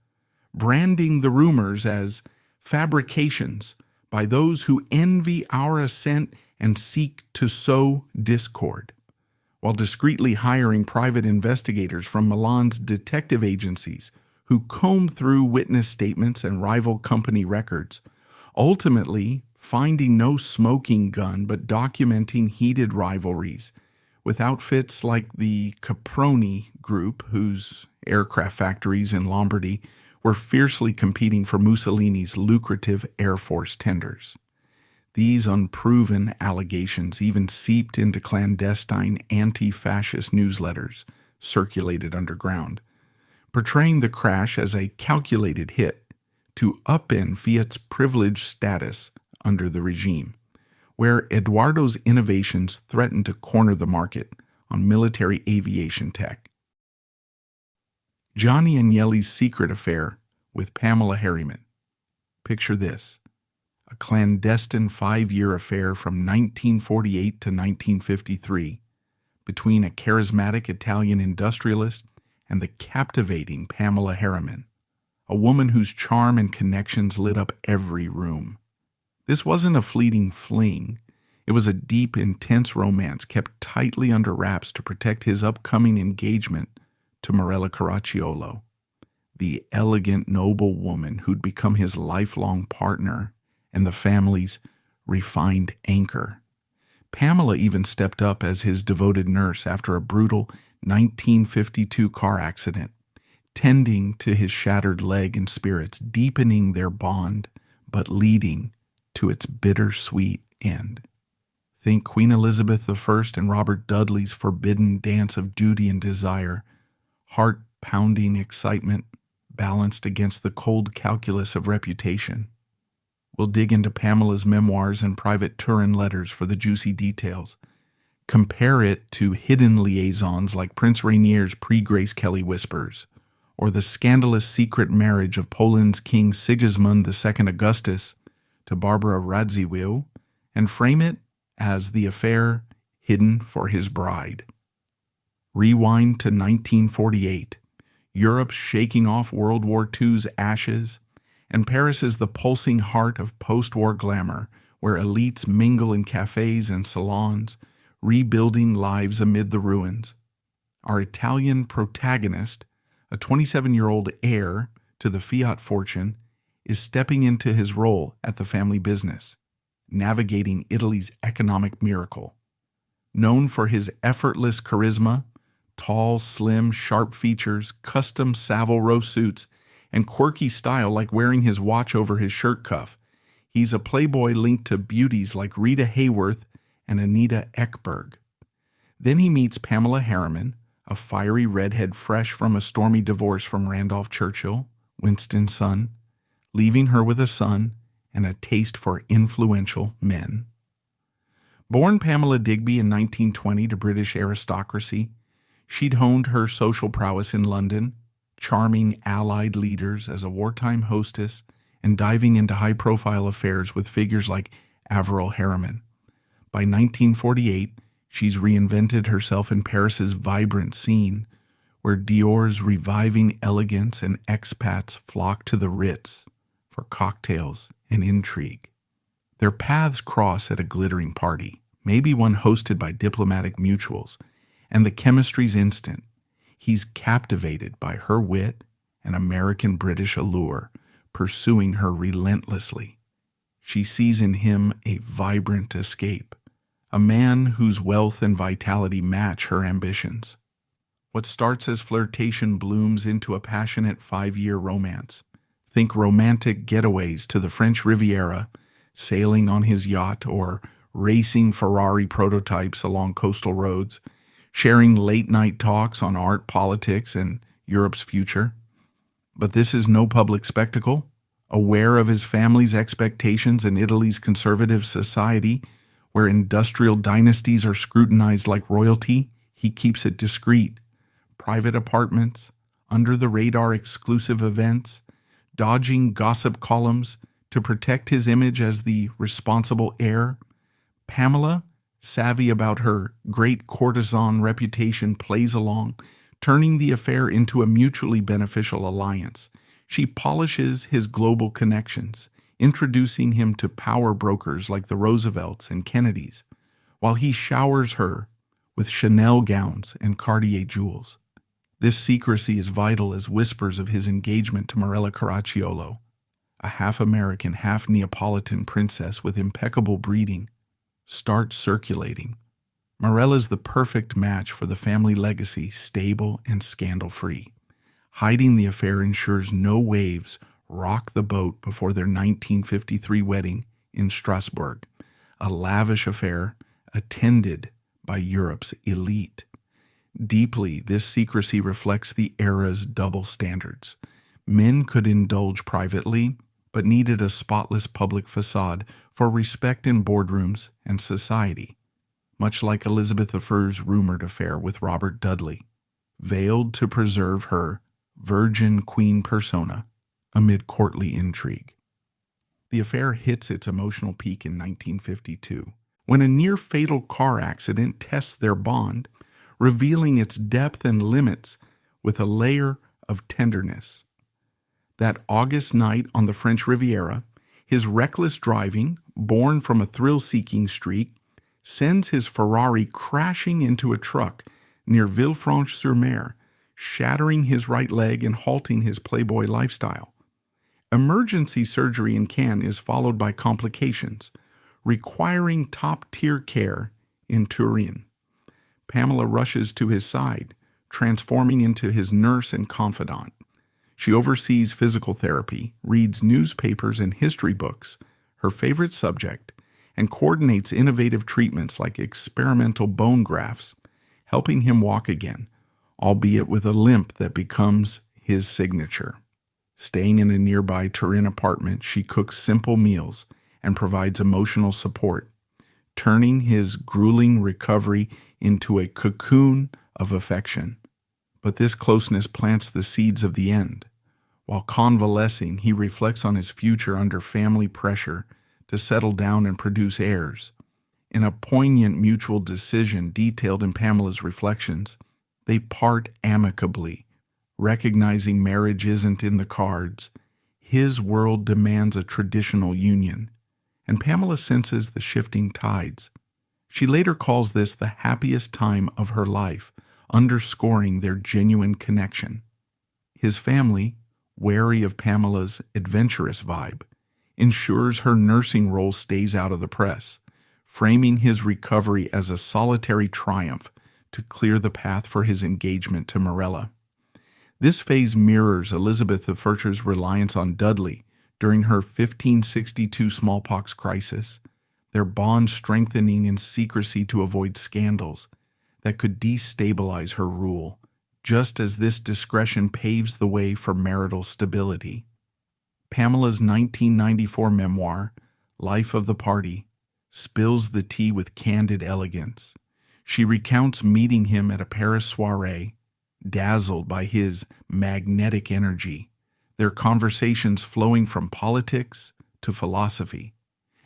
branding the rumors as fabrications by those who envy our ascent and seek to sow discord, while discreetly hiring private investigators from Milan's detective agencies who combed through witness statements and rival company records, ultimately finding no smoking gun but documenting heated rivalries with outfits like the Caproni Group, whose aircraft factories in Lombardy were fiercely competing for Mussolini's lucrative Air Force tenders. These unproven allegations even seeped into clandestine anti-fascist newsletters circulated underground, portraying the crash as a calculated hit to upend Fiat's privileged status under the regime, where Edoardo's innovations threatened to corner the market on military aviation tech. Gianni Agnelli's secret affair with Pamela Harriman. Picture this: a clandestine 5-year affair from 1948 to 1953 between a charismatic Italian industrialist and the captivating Pamela Harriman, a woman whose charm and connections lit up every room. This wasn't a fleeting fling. It was a deep, intense romance kept tightly under wraps to protect his upcoming engagement to Morella Caracciolo, the elegant, noble woman who'd become his lifelong partner and the family's refined anchor. Pamela even stepped up as his devoted nurse after a brutal 1952 car accident, tending to his shattered leg and spirits, deepening their bond, but leading to its bittersweet end. Think Queen Elizabeth I and Robert Dudley's forbidden dance of duty and desire, heart-pounding excitement balanced against the cold calculus of reputation. We'll dig into Pamela's memoirs and private Turin letters for the juicy details. Compare it to hidden liaisons like Prince Rainier's pre-Grace Kelly whispers, or the scandalous secret marriage of Poland's King Sigismund II Augustus to Barbara Radziwiłł, and frame it as the affair hidden for his bride. Rewind to 1948, Europe's shaking off World War II's ashes, And Paris is the pulsing heart of post-war glamour, where elites mingle in cafes and salons, rebuilding lives amid the ruins. Our Italian protagonist, a 27-year-old heir to the Fiat fortune, is stepping into his role at the family business, navigating Italy's economic miracle. Known for his effortless charisma, tall, slim, sharp features, custom Savile suits, and quirky style like wearing his watch over his shirt cuff, he's a playboy linked to beauties like Rita Hayworth and Anita Ekberg. Then he meets Pamela Harriman, a fiery redhead fresh from a stormy divorce from Randolph Churchill, Winston's son, leaving her with a son and a taste for influential men. Born Pamela Digby in 1920 to British aristocracy, she'd honed her social prowess in London, charming Allied leaders as a wartime hostess and diving into high-profile affairs with figures like Averell Harriman. By 1948, she's reinvented herself in Paris's vibrant scene, where Dior's reviving elegance and expats flock to the Ritz for cocktails and intrigue. Their paths cross at a glittering party, maybe one hosted by diplomatic mutuals, and the chemistry's instant. He's captivated by her wit and American-British allure, pursuing her relentlessly. She sees in him a vibrant escape, a man whose wealth and vitality match her ambitions. What starts as flirtation blooms into a passionate 5-year romance. Think romantic getaways to the French Riviera, sailing on his yacht, or racing Ferrari prototypes along coastal roads, sharing late-night talks on art, politics, and Europe's future. But this is no public spectacle. Aware of his family's expectations in Italy's conservative society, where industrial dynasties are scrutinized like royalty, he keeps it discreet. Private apartments, under-the-radar exclusive events, dodging gossip columns to protect his image as the responsible heir. Pamela, savvy about her great courtesan reputation, plays along, turning the affair into a mutually beneficial alliance. She polishes his global connections, introducing him to power brokers like the Roosevelts and Kennedys, while he showers her with Chanel gowns and Cartier jewels. This secrecy is vital as whispers of his engagement to Marella Caracciolo, a half-American, half-Neapolitan princess with impeccable breeding, start circulating. Marella's the perfect match for the family legacy, stable and scandal-free. Hiding the affair ensures no waves rock the boat before their 1953 wedding in Strasbourg, a lavish affair attended by Europe's elite. Deeply, this secrecy reflects the era's double standards. Men could indulge privately, but needed a spotless public facade for respect in boardrooms and society, much like Elizabeth I's rumored affair with Robert Dudley, veiled to preserve her virgin queen persona amid courtly intrigue. The affair hits its emotional peak in 1952, when a near-fatal car accident tests their bond, revealing its depth and limits with a layer of tenderness. That August night on the French Riviera, his reckless driving, born from a thrill-seeking streak, sends his Ferrari crashing into a truck near Villefranche-sur-Mer, shattering his right leg and halting his playboy lifestyle. Emergency surgery in Cannes is followed by complications, requiring top-tier care in Turin. Pamela rushes to his side, transforming into his nurse and confidant. She oversees physical therapy, reads newspapers and history books, her favorite subject, and coordinates innovative treatments like experimental bone grafts, helping him walk again, albeit with a limp that becomes his signature. Staying in a nearby Turin apartment, she cooks simple meals and provides emotional support, turning his grueling recovery into a cocoon of affection. But this closeness plants the seeds of the end. While convalescing, he reflects on his future under family pressure to settle down and produce heirs. In a poignant mutual decision detailed in Pamela's reflections, they part amicably, recognizing marriage isn't in the cards. His world demands a traditional union, and Pamela senses the shifting tides. She later calls this the happiest time of her life, underscoring their genuine connection. His family, wary of Pamela's adventurous vibe, ensures her nursing role stays out of the press, framing his recovery as a solitary triumph to clear the path for his engagement to Morella. This phase mirrors Elizabeth I's reliance on Dudley during her 1562 smallpox crisis, their bond strengthening in secrecy to avoid scandals that could destabilize her rule, just as this discretion paves the way for marital stability. Pamela's 1994 memoir, Life of the Party, spills the tea with candid elegance. She recounts meeting him at a Paris soirée, dazzled by his magnetic energy, their conversations flowing from politics to philosophy,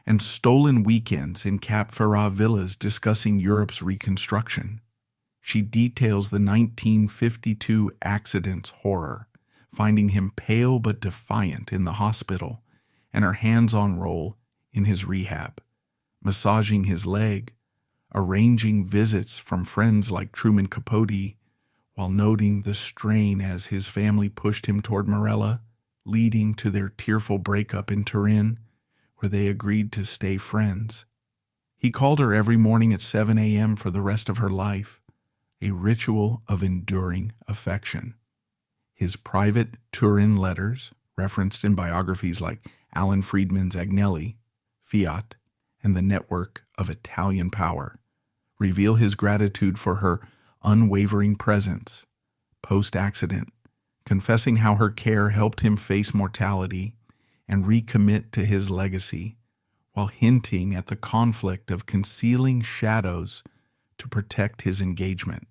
and stolen weekends in Cap Ferrat villas discussing Europe's reconstruction. She details the 1952 accident's horror, finding him pale but defiant in the hospital, and her hands-on role in his rehab, massaging his leg, arranging visits from friends like Truman Capote, while noting the strain as his family pushed him toward Morella, leading to their tearful breakup in Turin, where they agreed to stay friends. He called her every morning at 7 a.m. for the rest of her life, a ritual of enduring affection. His private Turin letters, referenced in biographies like Alan Friedman's Agnelli, Fiat, and the network of Italian power, reveal his gratitude for her unwavering presence post-accident, confessing how her care helped him face mortality and recommit to his legacy, while hinting at the conflict of concealing shadows to protect his engagement.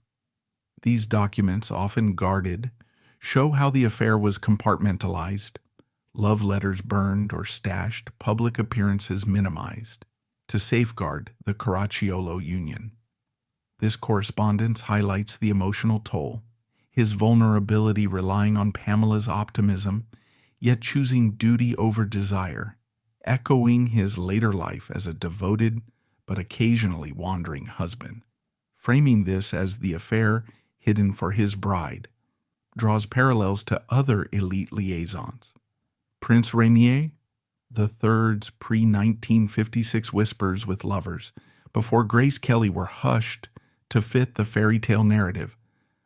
These documents, often guarded, show how the affair was compartmentalized, love letters burned or stashed, public appearances minimized, to safeguard the Caracciolo union. This correspondence highlights the emotional toll, his vulnerability relying on Pamela's optimism, yet choosing duty over desire, echoing his later life as a devoted but occasionally wandering husband. Framing this as the affair hidden for his bride, draws parallels to other elite liaisons. Prince Rainier, the third's pre-1956 whispers with lovers, before Grace Kelly were hushed to fit the fairy tale narrative,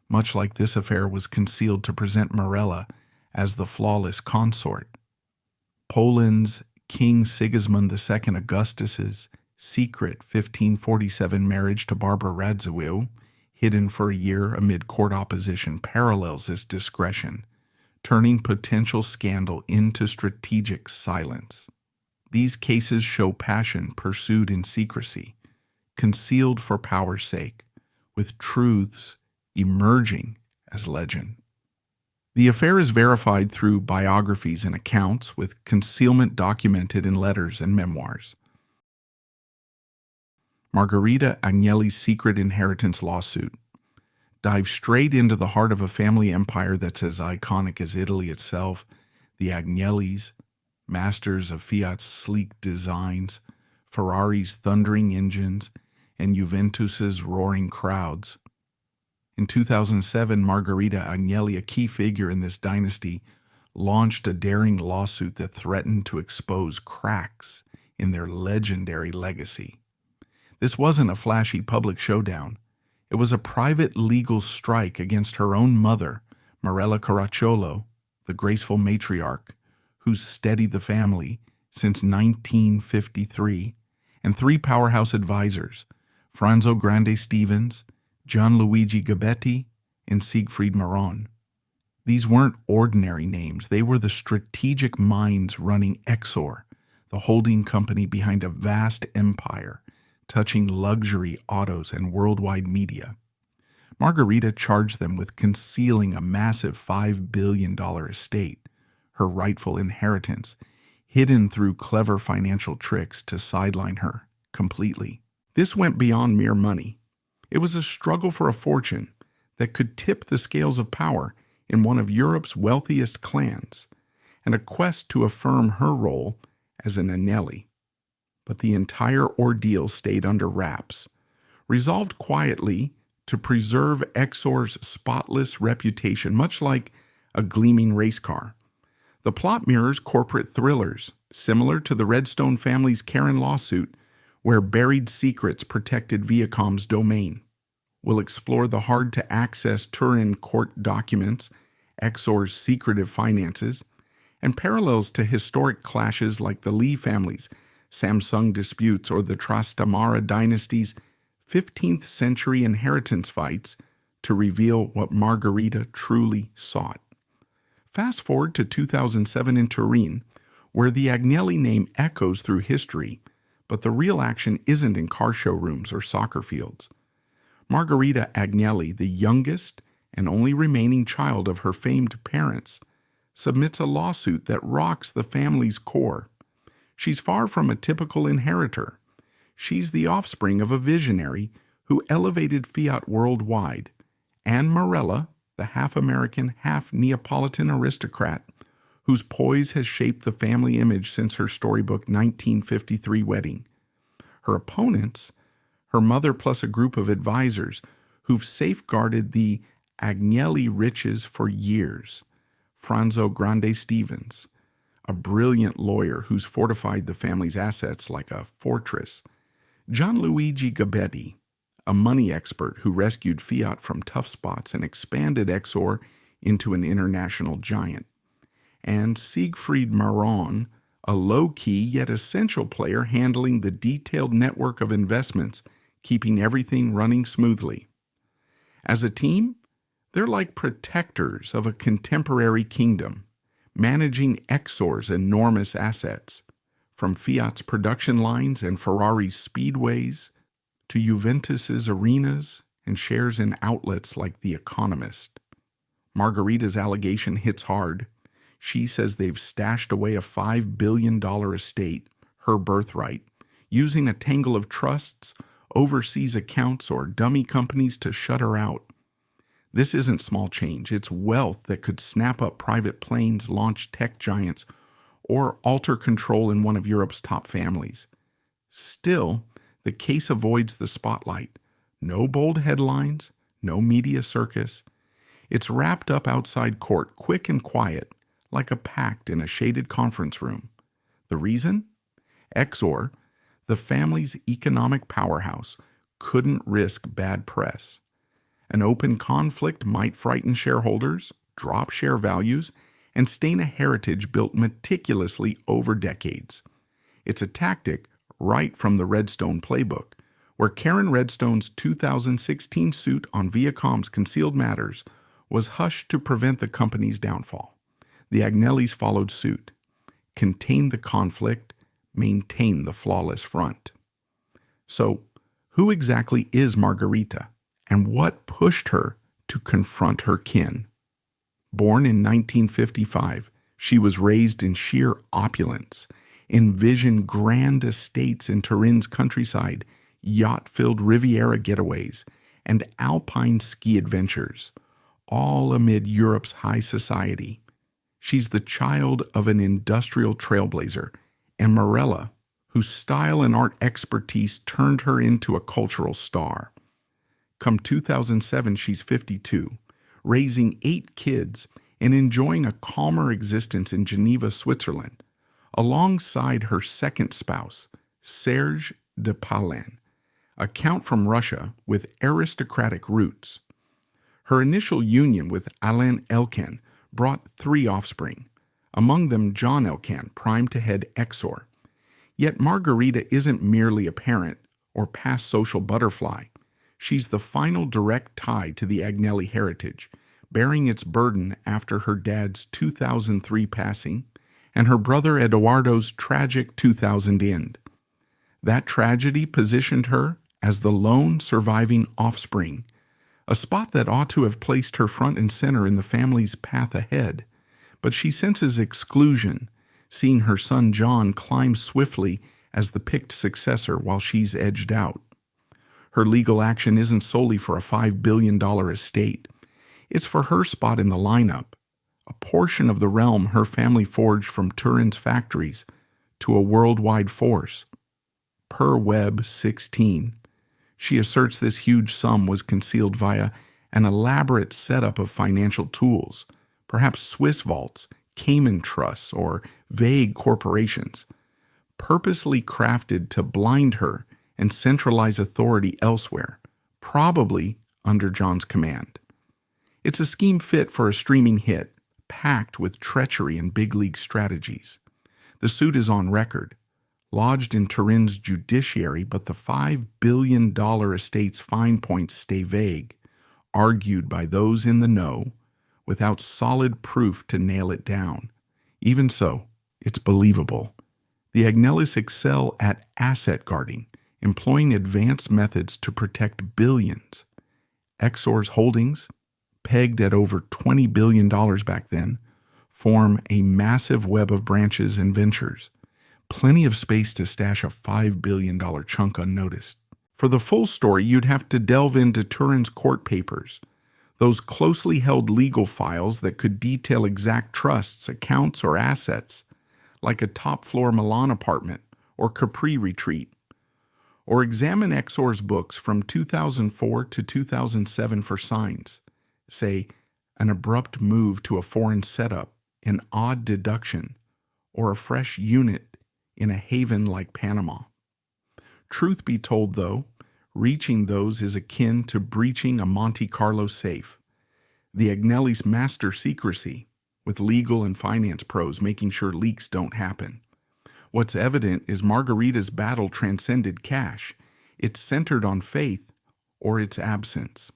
much like this affair was concealed to present Morella as the flawless consort. Poland's King Sigismund II Augustus's secret 1547 marriage to Barbara Radziwiłł, hidden for a year amid court opposition, parallels this discretion, turning potential scandal into strategic silence. These cases show passion pursued in secrecy, concealed for power's sake, with truths emerging as legend. The affair is verified through biographies and accounts, with concealment documented in letters and memoirs. Margherita Agnelli's secret inheritance lawsuit dives straight into the heart of a family empire that's as iconic as Italy itself. The Agnellis, masters of Fiat's sleek designs, Ferrari's thundering engines, and Juventus's roaring crowds. In 2007, Margherita Agnelli, a key figure in this dynasty, launched a daring lawsuit that threatened to expose cracks in their legendary legacy. This wasn't a flashy public showdown. It was a private legal strike against her own mother, Morella Caracciolo, the graceful matriarch, who's steadied the family since 1953, and three powerhouse advisors, Franzo Grande Stevens, Gianluigi Gabetti, and Siegfried Maron. These weren't ordinary names. They were the strategic minds running Exor, the holding company behind a vast empire, touching luxury autos and worldwide media. Margherita charged them with concealing a massive $5 billion estate, her rightful inheritance, hidden through clever financial tricks to sideline her completely. This went beyond mere money. It was a struggle for a fortune that could tip the scales of power in one of Europe's wealthiest clans. and a quest to affirm her role as an Agnelli. But the entire ordeal stayed under wraps, resolved quietly to preserve Exor's spotless reputation, much like a gleaming race car. The plot mirrors corporate thrillers, similar to the Redstone family's Karen lawsuit, where buried secrets protected Viacom's domain. We'll explore the hard-to-access Turin court documents, Exor's secretive finances, and parallels to historic clashes like the Lee family's Samsung disputes or the Trastamara dynasty's 15th century inheritance fights to reveal what Margherita truly sought. Fast forward to 2007 in Turin, where the Agnelli name echoes through history, but the real action isn't in car showrooms or soccer fields. Margherita Agnelli, the youngest and only remaining child of her famed parents, submits a lawsuit that rocks the family's core. She's far from a typical inheritor. She's the offspring of a visionary who elevated Fiat worldwide, and Morella, the half-American, half-Neapolitan aristocrat, whose poise has shaped the family image since her storybook 1953 wedding. Her opponents, her mother plus a group of advisors who've safeguarded the Agnelli riches for years. Franzo Grande Stevens, a brilliant lawyer who's fortified the family's assets like a fortress. Gianluigi Gabetti, a money expert who rescued Fiat from tough spots and expanded Exor into an international giant. And Siegfried Maron, a low-key yet essential player handling the detailed network of investments, keeping everything running smoothly. As a team, they're like protectors of a contemporary kingdom, managing Exor's enormous assets, from Fiat's production lines and Ferrari's speedways to Juventus's arenas and shares in outlets like The Economist. Margherita's allegation hits hard. She says they've stashed away a $5 billion estate, her birthright, using a tangle of trusts, overseas accounts, or dummy companies to shut her out. This isn't small change. It's wealth that could snap up private planes, launch tech giants, or alter control in one of Europe's top families. Still, the case avoids the spotlight. No bold headlines, no media circus. It's wrapped up outside court, quick and quiet, like a pact in a shaded conference room. The reason? Exor, the family's economic powerhouse, couldn't risk bad press. An open conflict might frighten shareholders, drop share values, and stain a heritage built meticulously over decades. It's a tactic right from the Redstone playbook, where Karen Redstone's 2016 suit on Viacom's Concealed Matters was hushed to prevent the company's downfall. The Agnellis followed suit, contained the conflict, maintained the flawless front. So, who exactly is Margherita, and what pushed her to confront her kin? Born in 1955, she was raised in sheer opulence, envisioned grand estates in Turin's countryside, yacht-filled Riviera getaways, and alpine ski adventures, all amid Europe's high society. She's the child of an industrial trailblazer, and Morella, whose style and art expertise turned her into a cultural star. Come 2007, she's 52, raising 8 kids and enjoying a calmer existence in Geneva, Switzerland, alongside her second spouse, Serge de Palin, a count from Russia with aristocratic roots. Her initial union with Alain Elkan brought 3 offspring, among them John Elkan, primed to head Exor. Yet Margherita isn't merely a parent or past social butterfly. She's the final direct tie to the Agnelli heritage, bearing its burden after her dad's 2003 passing and her brother Edoardo's tragic 2000 end. That tragedy positioned her as the lone surviving offspring, a spot that ought to have placed her front and center in the family's path ahead. But she senses exclusion, seeing her son John climb swiftly as the picked successor while she's edged out. Her legal action isn't solely for a $5 billion estate. It's for her spot in the lineup, a portion of the realm her family forged from Turin's factories to a worldwide force. Per Web 16, she asserts this huge sum was concealed via an elaborate setup of financial tools, perhaps Swiss vaults, Cayman trusts, or vague corporations, purposely crafted to blind her and centralize authority elsewhere, probably under John's command. It's a scheme fit for a streaming hit, packed with treachery and big league strategies. The suit is on record, lodged in Turin's judiciary, but the $5 billion estate's fine points stay vague, argued by those in the know, without solid proof to nail it down. Even so, it's believable. The Agnellis excel at asset guarding, employing advanced methods to protect billions. Exor's holdings, pegged at over $20 billion back then, form a massive web of branches and ventures. Plenty of space to stash a $5 billion chunk unnoticed. For the full story, you'd have to delve into Turin's court papers, those closely held legal files that could detail exact trusts, accounts, or assets, like a top-floor Milan apartment or Capri retreat. Or examine Exor's books from 2004 to 2007 for signs, say, an abrupt move to a foreign setup, an odd deduction, or a fresh unit in a haven like Panama. Truth be told, though, reaching those is akin to breaching a Monte Carlo safe. The Agnellis master secrecy, with legal and finance pros making sure leaks don't happen. What's evident is Margherita's battle transcended cash. It's centered on faith or its absence.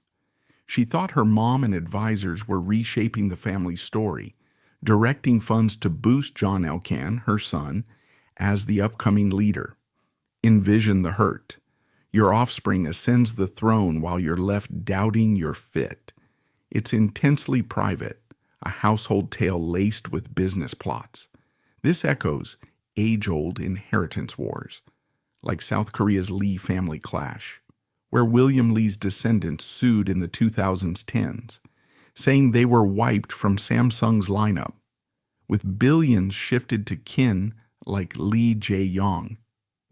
She thought her mom and advisors were reshaping the family story, directing funds to boost John Elkann, her son, as the upcoming leader. Envision the hurt. Your offspring ascends the throne while you're left doubting you're fit. It's intensely private, a household tale laced with business plots. This echoes age-old inheritance wars, like South Korea's Lee family clash, where William Lee's descendants sued in the 2010s, saying they were wiped from Samsung's lineup, with billions shifted to kin like Lee Jae-yong.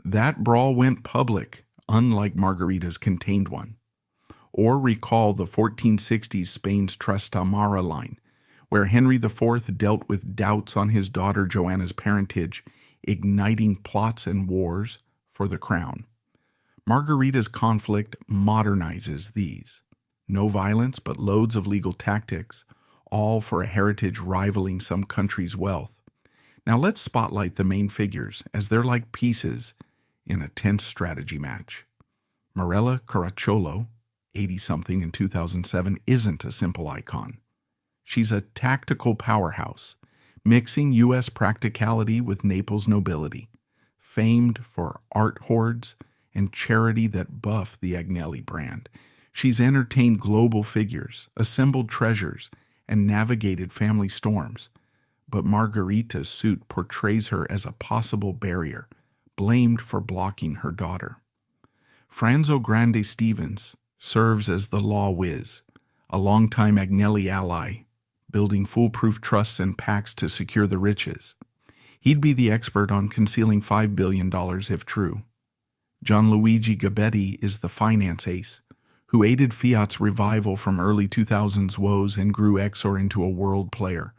That brawl went public, unlike Margherita's contained one. Or recall the 1460s Spain's Trastamara line, where Henry IV dealt with doubts on his daughter Joanna's parentage, igniting plots and wars for the crown. Margherita's conflict modernizes these. No violence, but loads of legal tactics, all for a heritage rivaling some country's wealth. Now let's spotlight the main figures, as they're like pieces in a tense strategy match. Morella Caracciolo, 80-something in 2007, isn't a simple icon. She's a tactical powerhouse, mixing U.S. practicality with Naples nobility, famed for art hoards and charity that buff the Agnelli brand. She's entertained global figures, assembled treasures, and navigated family storms. But Margherita's suit portrays her as a possible barrier, blamed for blocking her daughter. Franzo Grande Stevens serves as the law whiz, a longtime Agnelli ally, building foolproof trusts and pacts to secure the riches. He'd be the expert on concealing $5 billion if true. Gianluigi Gabetti is the finance ace, who aided Fiat's revival from early 2000s woes and grew Exor into a world player,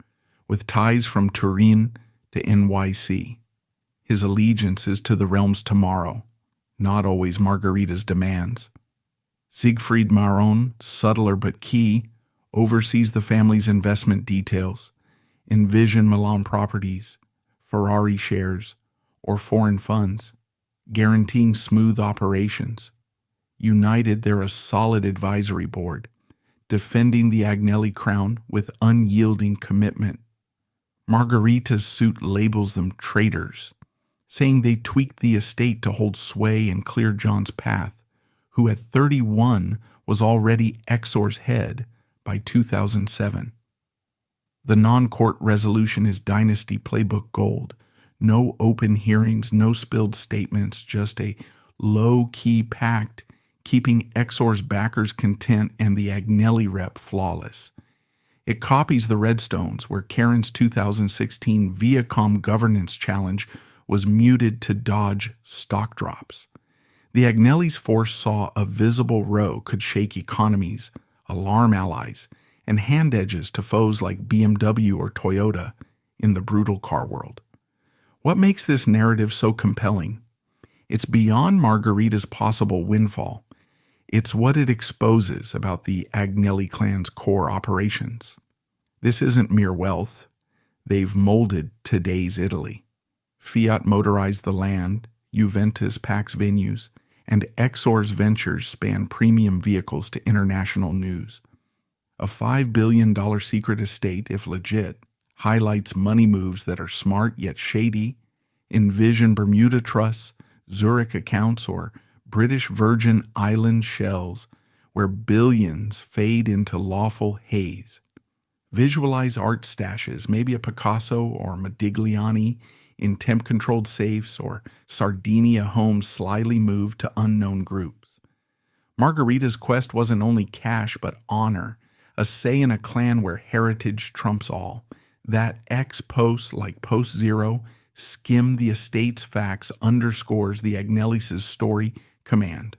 with ties from Turin to NYC. His allegiance is to the realm's tomorrow, not always Margherita's demands. Siegfried Maron, subtler but key, oversees the family's investment details, Envision Milan properties, Ferrari shares, or foreign funds, guaranteeing smooth operations. United, they're a solid advisory board, defending the Agnelli crown with unyielding commitment. Margherita's suit labels them traitors, saying they tweaked the estate to hold sway and clear John's path, who at 31 was already Exor's head by 2007. The non-court resolution is Dynasty playbook gold. No open hearings, no spilled statements, just a low-key pact, keeping Exor's backers content and the Agnelli rep flawless. It copies the Redstones, where Karen's 2016 Viacom governance challenge was muted to dodge stock drops. The Agnellis foresaw a visible row could shake economies, alarm allies, and hand edges to foes like BMW or Toyota in the brutal car world. What makes this narrative so compelling? It's beyond Margherita's possible windfall. It's what it exposes about the Agnelli clan's core operations. This isn't mere wealth. They've molded today's Italy. Fiat motorized the land, Juventus packs venues, and Exor's ventures span premium vehicles to international news. A $5 billion secret estate, if legit, highlights money moves that are smart yet shady. Envision Bermuda trusts, Zurich accounts, or British Virgin Island shells, where billions fade into lawful haze. Visualize art stashes, maybe a Picasso or Modigliani in temp-controlled safes, or Sardinia homes slyly moved to unknown groups. Margherita's quest wasn't only cash but honor, a say in a clan where heritage trumps all. That ex-post, like Post Zero, skim the estate's facts underscores the Agnellis' story command.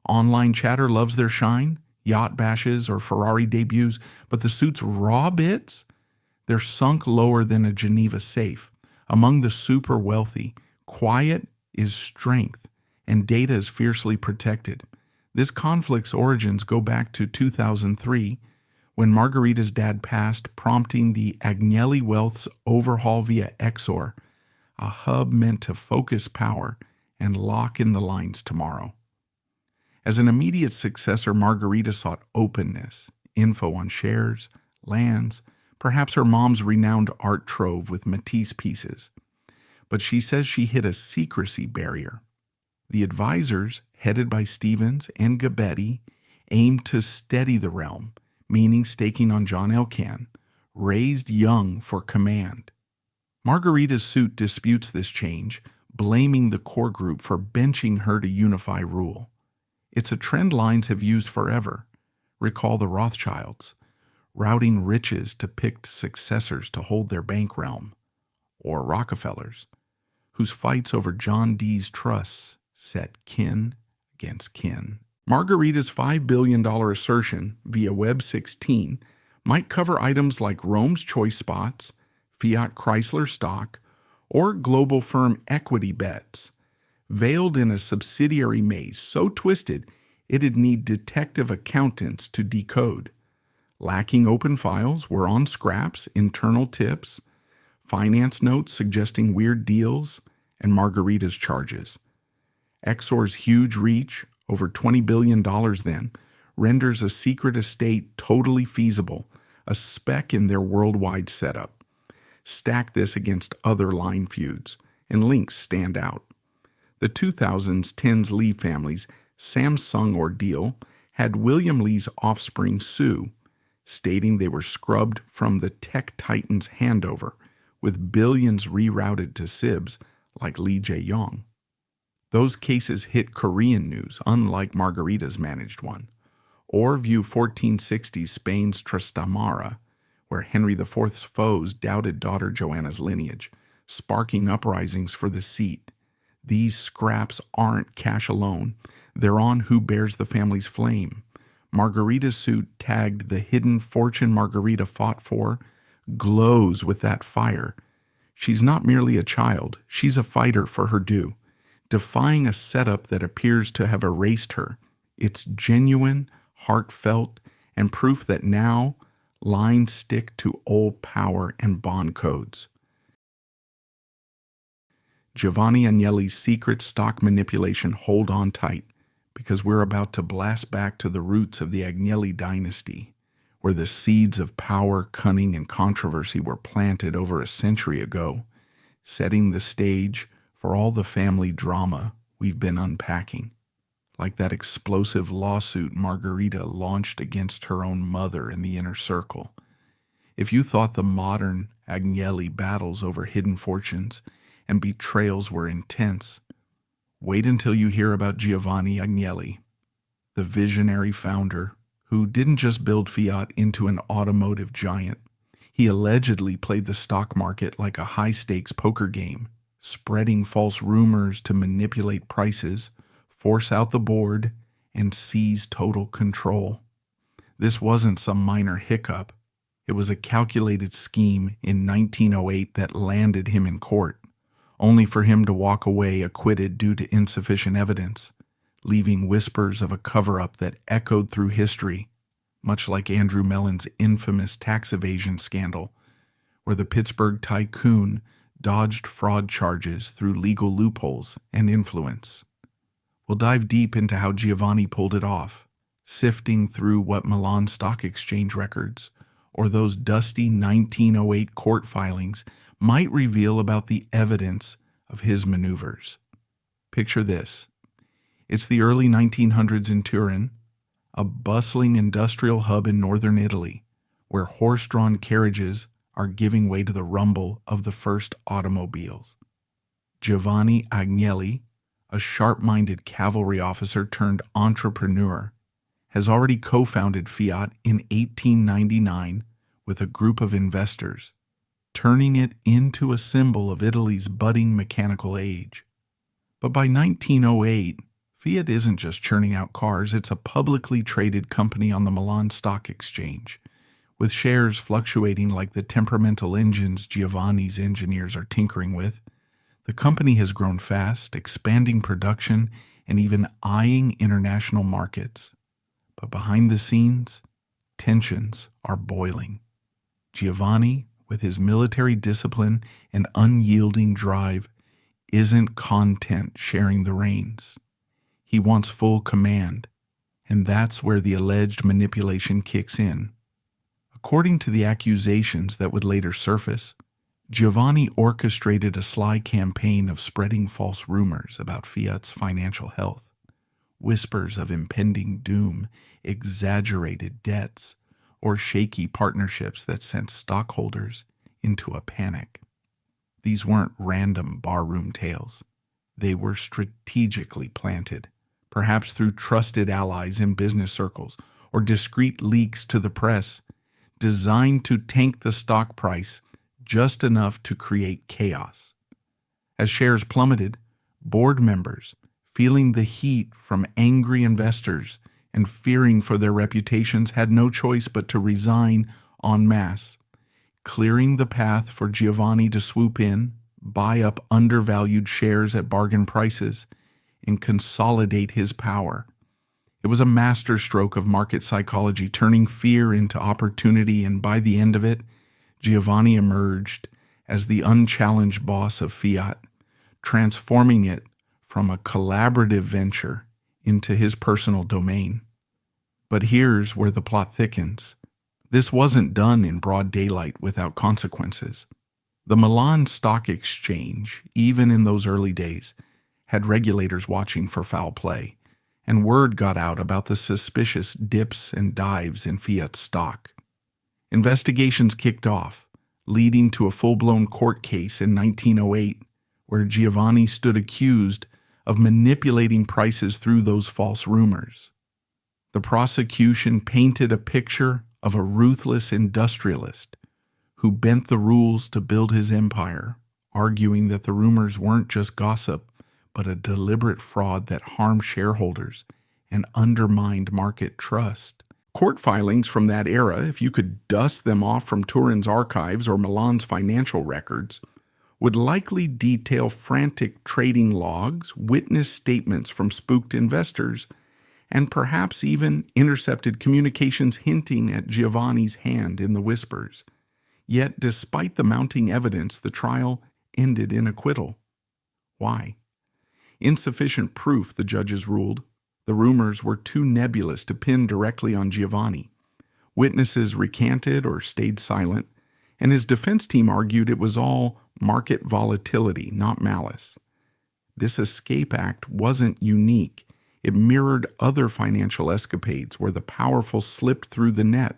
Online chatter loves their shine, yacht bashes or Ferrari debuts, but the suit's raw bits? They're sunk lower than a Geneva safe. Among the super wealthy, quiet is strength, and data is fiercely protected. This conflict's origins go back to 2003, when Margherita's dad passed, prompting the Agnelli wealth's overhaul via Exor, a hub meant to focus power and lock in the lines tomorrow. As an immediate successor, Margherita sought openness, info on shares, lands, perhaps her mom's renowned art trove with Matisse pieces. But she says she hit a secrecy barrier. The advisors, headed by Stevens and Gabetti, aimed to steady the realm, meaning staking on John Elkann, raised young for command. Margherita's suit disputes this change, blaming the core group for benching her to unify rule. It's a trend lines have used forever. Recall the Rothschilds, routing riches to picked successors to hold their bank realm, or Rockefellers, whose fights over John Dee's trusts set kin against kin. Margherita's $5 billion assertion via Web 16 might cover items like Rome's choice spots, Fiat Chrysler stock, or global firm equity bets, veiled in a subsidiary maze so twisted it'd need detective accountants to decode. Lacking open files were on scraps, internal tips, finance notes suggesting weird deals, and Margherita's charges. Exor's huge reach, over $20 billion then, renders a secret estate totally feasible, a speck in their worldwide setup. Stack this against other line feuds, and links stand out. The 2000s Tens Lee family's Samsung ordeal had William Lee's offspring sue, stating they were scrubbed from the tech titan's handover, with billions rerouted to SIBs like Lee Jae-yong. Those cases hit Korean news, unlike Margherita's managed one. Or view 1460 Spain's Trastamara, where Henry IV's foes doubted daughter Joanna's lineage, sparking uprisings for the seat. These scraps aren't cash alone. They're on who bears the family's flame. Margherita's suit, tagged "The Hidden Fortune Margherita Fought For," glows with that fire. She's not merely a child, she's a fighter for her due, defying a setup that appears to have erased her. It's genuine, heartfelt, and proof that now lines stick to old power and bond codes. Giovanni Agnelli's secret stock manipulation, hold on tight, because we're about to blast back to the roots of the Agnelli dynasty, where the seeds of power, cunning, and controversy were planted over a century ago, setting the stage for all the family drama we've been unpacking, like that explosive lawsuit Margherita launched against her own mother in the inner circle. If you thought the modern Agnelli battles over hidden fortunes and betrayals were intense, wait until you hear about Giovanni Agnelli, the visionary founder who didn't just build Fiat into an automotive giant. He allegedly played the stock market like a high-stakes poker game, spreading false rumors to manipulate prices, force out the board, and seize total control. This wasn't some minor hiccup. It was a calculated scheme in 1908 that landed him in court, only for him to walk away acquitted due to insufficient evidence, leaving whispers of a cover-up that echoed through history, much like Andrew Mellon's infamous tax evasion scandal, where the Pittsburgh tycoon dodged fraud charges through legal loopholes and influence. We'll dive deep into how Giovanni pulled it off, sifting through what Milan Stock Exchange records or those dusty 1908 court filings might reveal about the evidence of his maneuvers. Picture this. It's the early 1900s in Turin, a bustling industrial hub in northern Italy, where horse-drawn carriages are giving way to the rumble of the first automobiles. Giovanni Agnelli, a sharp-minded cavalry officer turned entrepreneur, has already co-founded Fiat in 1899 with a group of investors, turning it into a symbol of Italy's budding mechanical age. But by 1908, Fiat isn't just churning out cars, it's a publicly traded company on the Milan Stock Exchange, with shares fluctuating like the temperamental engines Giovanni's engineers are tinkering with. The company has grown fast, expanding production, and even eyeing international markets. But behind the scenes, tensions are boiling. Giovanni, with his military discipline and unyielding drive, isn't content sharing the reins. He wants full command, and that's where the alleged manipulation kicks in. According to the accusations that would later surface, Giovanni orchestrated a sly campaign of spreading false rumors about Fiat's financial health, whispers of impending doom, exaggerated debts, or shaky partnerships that sent stockholders into a panic. These weren't random barroom tales. They were strategically planted, perhaps through trusted allies in business circles or discreet leaks to the press, designed to tank the stock price just enough to create chaos. As shares plummeted, board members, feeling the heat from angry investors and fearing for their reputations, had no choice but to resign en masse, clearing the path for Giovanni to swoop in, buy up undervalued shares at bargain prices, and consolidate his power. It was a masterstroke of market psychology, turning fear into opportunity, and by the end of it, Giovanni emerged as the unchallenged boss of Fiat, transforming it from a collaborative venture into his personal domain. But here's where the plot thickens. This wasn't done in broad daylight without consequences. The Milan Stock Exchange, even in those early days, had regulators watching for foul play, and word got out about the suspicious dips and dives in Fiat stock. Investigations kicked off, leading to a full-blown court case in 1908, where Giovanni stood accused of manipulating prices through those false rumors. The prosecution painted a picture of a ruthless industrialist who bent the rules to build his empire, arguing that the rumors weren't just gossip, but a deliberate fraud that harmed shareholders and undermined market trust. Court filings from that era, if you could dust them off from Turin's archives or Milan's financial records, would likely detail frantic trading logs, witness statements from spooked investors, and perhaps even intercepted communications hinting at Giovanni's hand in the whispers. Yet, despite the mounting evidence, the trial ended in acquittal. Why? Insufficient proof, the judges ruled. The rumors were too nebulous to pin directly on Giovanni. Witnesses recanted or stayed silent, and his defense team argued it was all market volatility, not malice. This escape act wasn't unique. It mirrored other financial escapades where the powerful slipped through the net,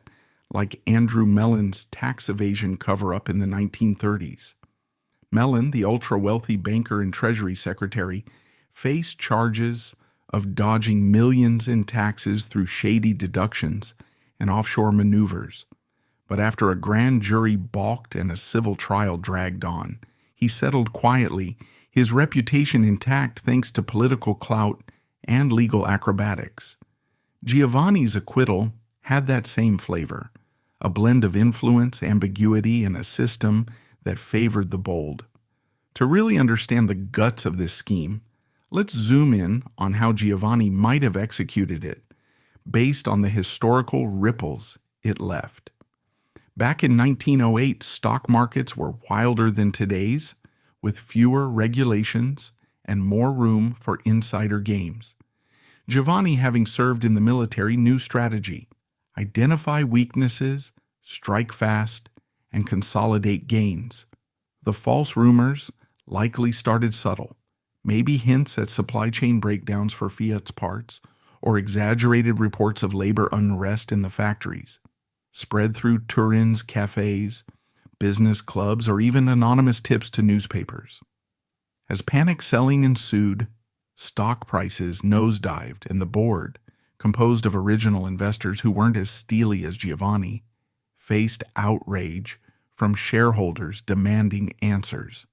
like Andrew Mellon's tax evasion cover-up in the 1930s. Mellon, the ultra-wealthy banker and treasury secretary, faced charges of dodging millions in taxes through shady deductions and offshore maneuvers. But after a grand jury balked and a civil trial dragged on, he settled quietly, his reputation intact thanks to political clout and legal acrobatics. Giovanni's acquittal had that same flavor, a blend of influence, ambiguity, and a system that favored the bold. To really understand the guts of this scheme, let's zoom in on how Giovanni might have executed it, based on the historical ripples it left. Back in 1908, stock markets were wilder than today's, with fewer regulations and more room for insider games. Giovanni, having served in the military, knew strategy: identify weaknesses, strike fast, and consolidate gains. The false rumors likely started subtle, maybe hints at supply chain breakdowns for Fiat's parts, or exaggerated reports of labor unrest in the factories, spread through Turin's cafes, business clubs, or even anonymous tips to newspapers. As panic selling ensued, stock prices nosedived, and the board, composed of original investors who weren't as steely as Giovanni, faced outrage from shareholders demanding answers.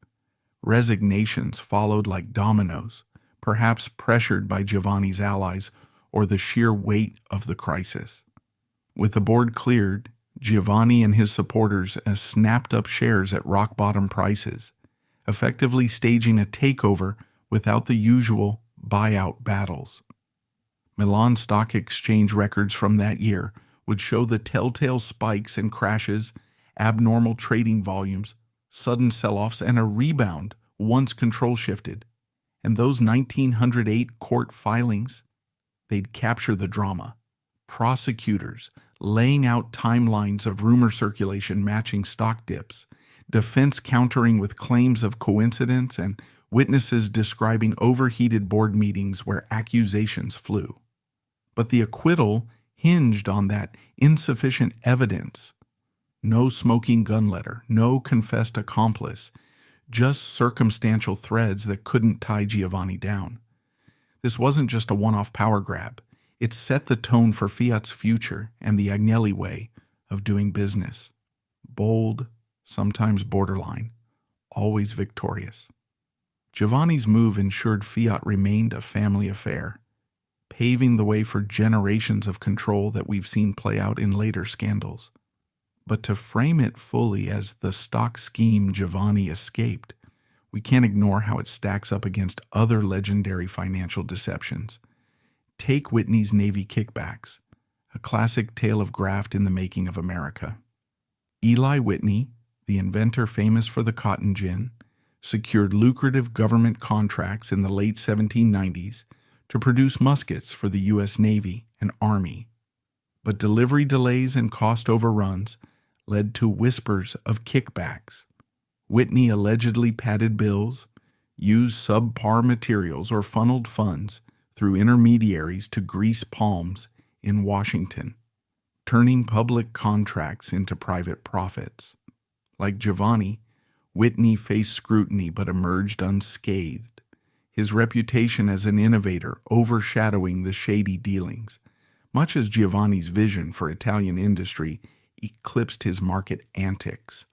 Resignations followed like dominoes, perhaps pressured by Giovanni's allies or the sheer weight of the crisis. With the board cleared, Giovanni and his supporters snapped up shares at rock-bottom prices, effectively staging a takeover without the usual buyout battles. Milan Stock Exchange records from that year would show the telltale spikes and crashes, abnormal trading volumes, sudden sell-offs, and a rebound once control shifted. And those 1908 court filings, they'd capture the drama. Prosecutors laying out timelines of rumor circulation matching stock dips, defense countering with claims of coincidence, and witnesses describing overheated board meetings where accusations flew. But the acquittal hinged on that insufficient evidence. No smoking gun letter, no confessed accomplice, just circumstantial threads that couldn't tie Giovanni down. This wasn't just a one-off power grab. It set the tone for Fiat's future and the Agnelli way of doing business. Bold, sometimes borderline, always victorious. Giovanni's move ensured Fiat remained a family affair, paving the way for generations of control that we've seen play out in later scandals. But to frame it fully as the stock scheme Giovanni escaped, we can't ignore how it stacks up against other legendary financial deceptions. Take Whitney's Navy kickbacks, a classic tale of graft in the making of America. Eli Whitney, the inventor famous for the cotton gin, secured lucrative government contracts in the late 1790s to produce muskets for the U.S. Navy and Army. But delivery delays and cost overruns led to whispers of kickbacks. Whitney allegedly padded bills, used subpar materials, or funneled funds through intermediaries to grease palms in Washington, turning public contracts into private profits. Like Giovanni, Whitney faced scrutiny but emerged unscathed, his reputation as an innovator overshadowing the shady dealings, much as Giovanni's vision for Italian industry eclipsed his market antics.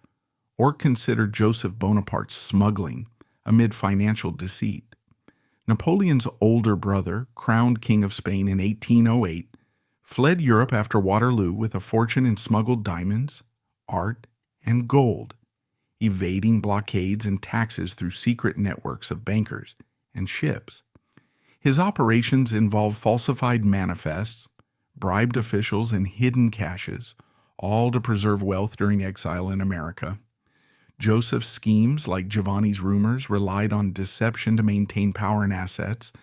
Or consider Joseph Bonaparte's smuggling amid financial deceit. Napoleon's older brother, crowned King of Spain in 1808, fled Europe after Waterloo with a fortune in smuggled diamonds, art, and gold, evading blockades and taxes through secret networks of bankers and ships. His operations involved falsified manifests, bribed officials, and hidden caches, all to preserve wealth during exile in America. Joseph's schemes, like Giovanni's rumors, relied on deception to maintain power and assets,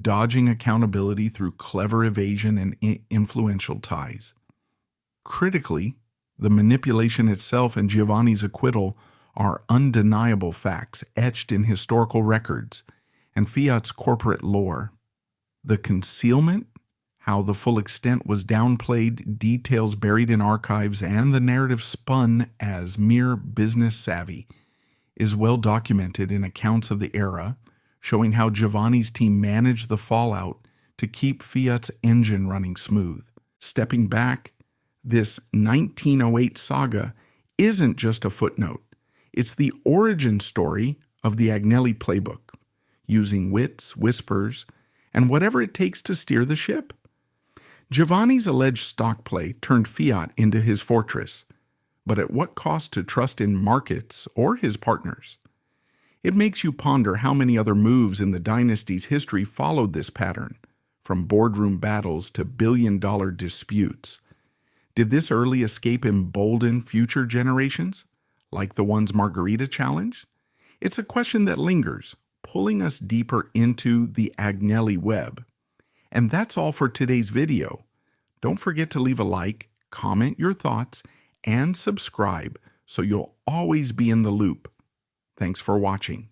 dodging accountability through clever evasion and influential ties. Critically, the manipulation itself and Giovanni's acquittal are undeniable facts etched in historical records and Fiat's corporate lore. The concealment, how the full extent was downplayed, details buried in archives, and the narrative spun as mere business savvy is well documented in accounts of the era, showing how Giovanni's team managed the fallout to keep Fiat's engine running smooth. Stepping back, this 1908 saga isn't just a footnote. It's the origin story of the Agnelli playbook, using wits, whispers, and whatever it takes to steer the ship. Giovanni's alleged stock play turned Fiat into his fortress, but at what cost to trust in markets or his partners? It makes you ponder how many other moves in the dynasty's history followed this pattern, from boardroom battles to billion-dollar disputes. Did this early escape embolden future generations, like the ones Margherita challenged? It's a question that lingers, pulling us deeper into the Agnelli web. And that's all for today's video. Don't forget to leave a like, comment your thoughts, and subscribe so you'll always be in the loop. Thanks for watching.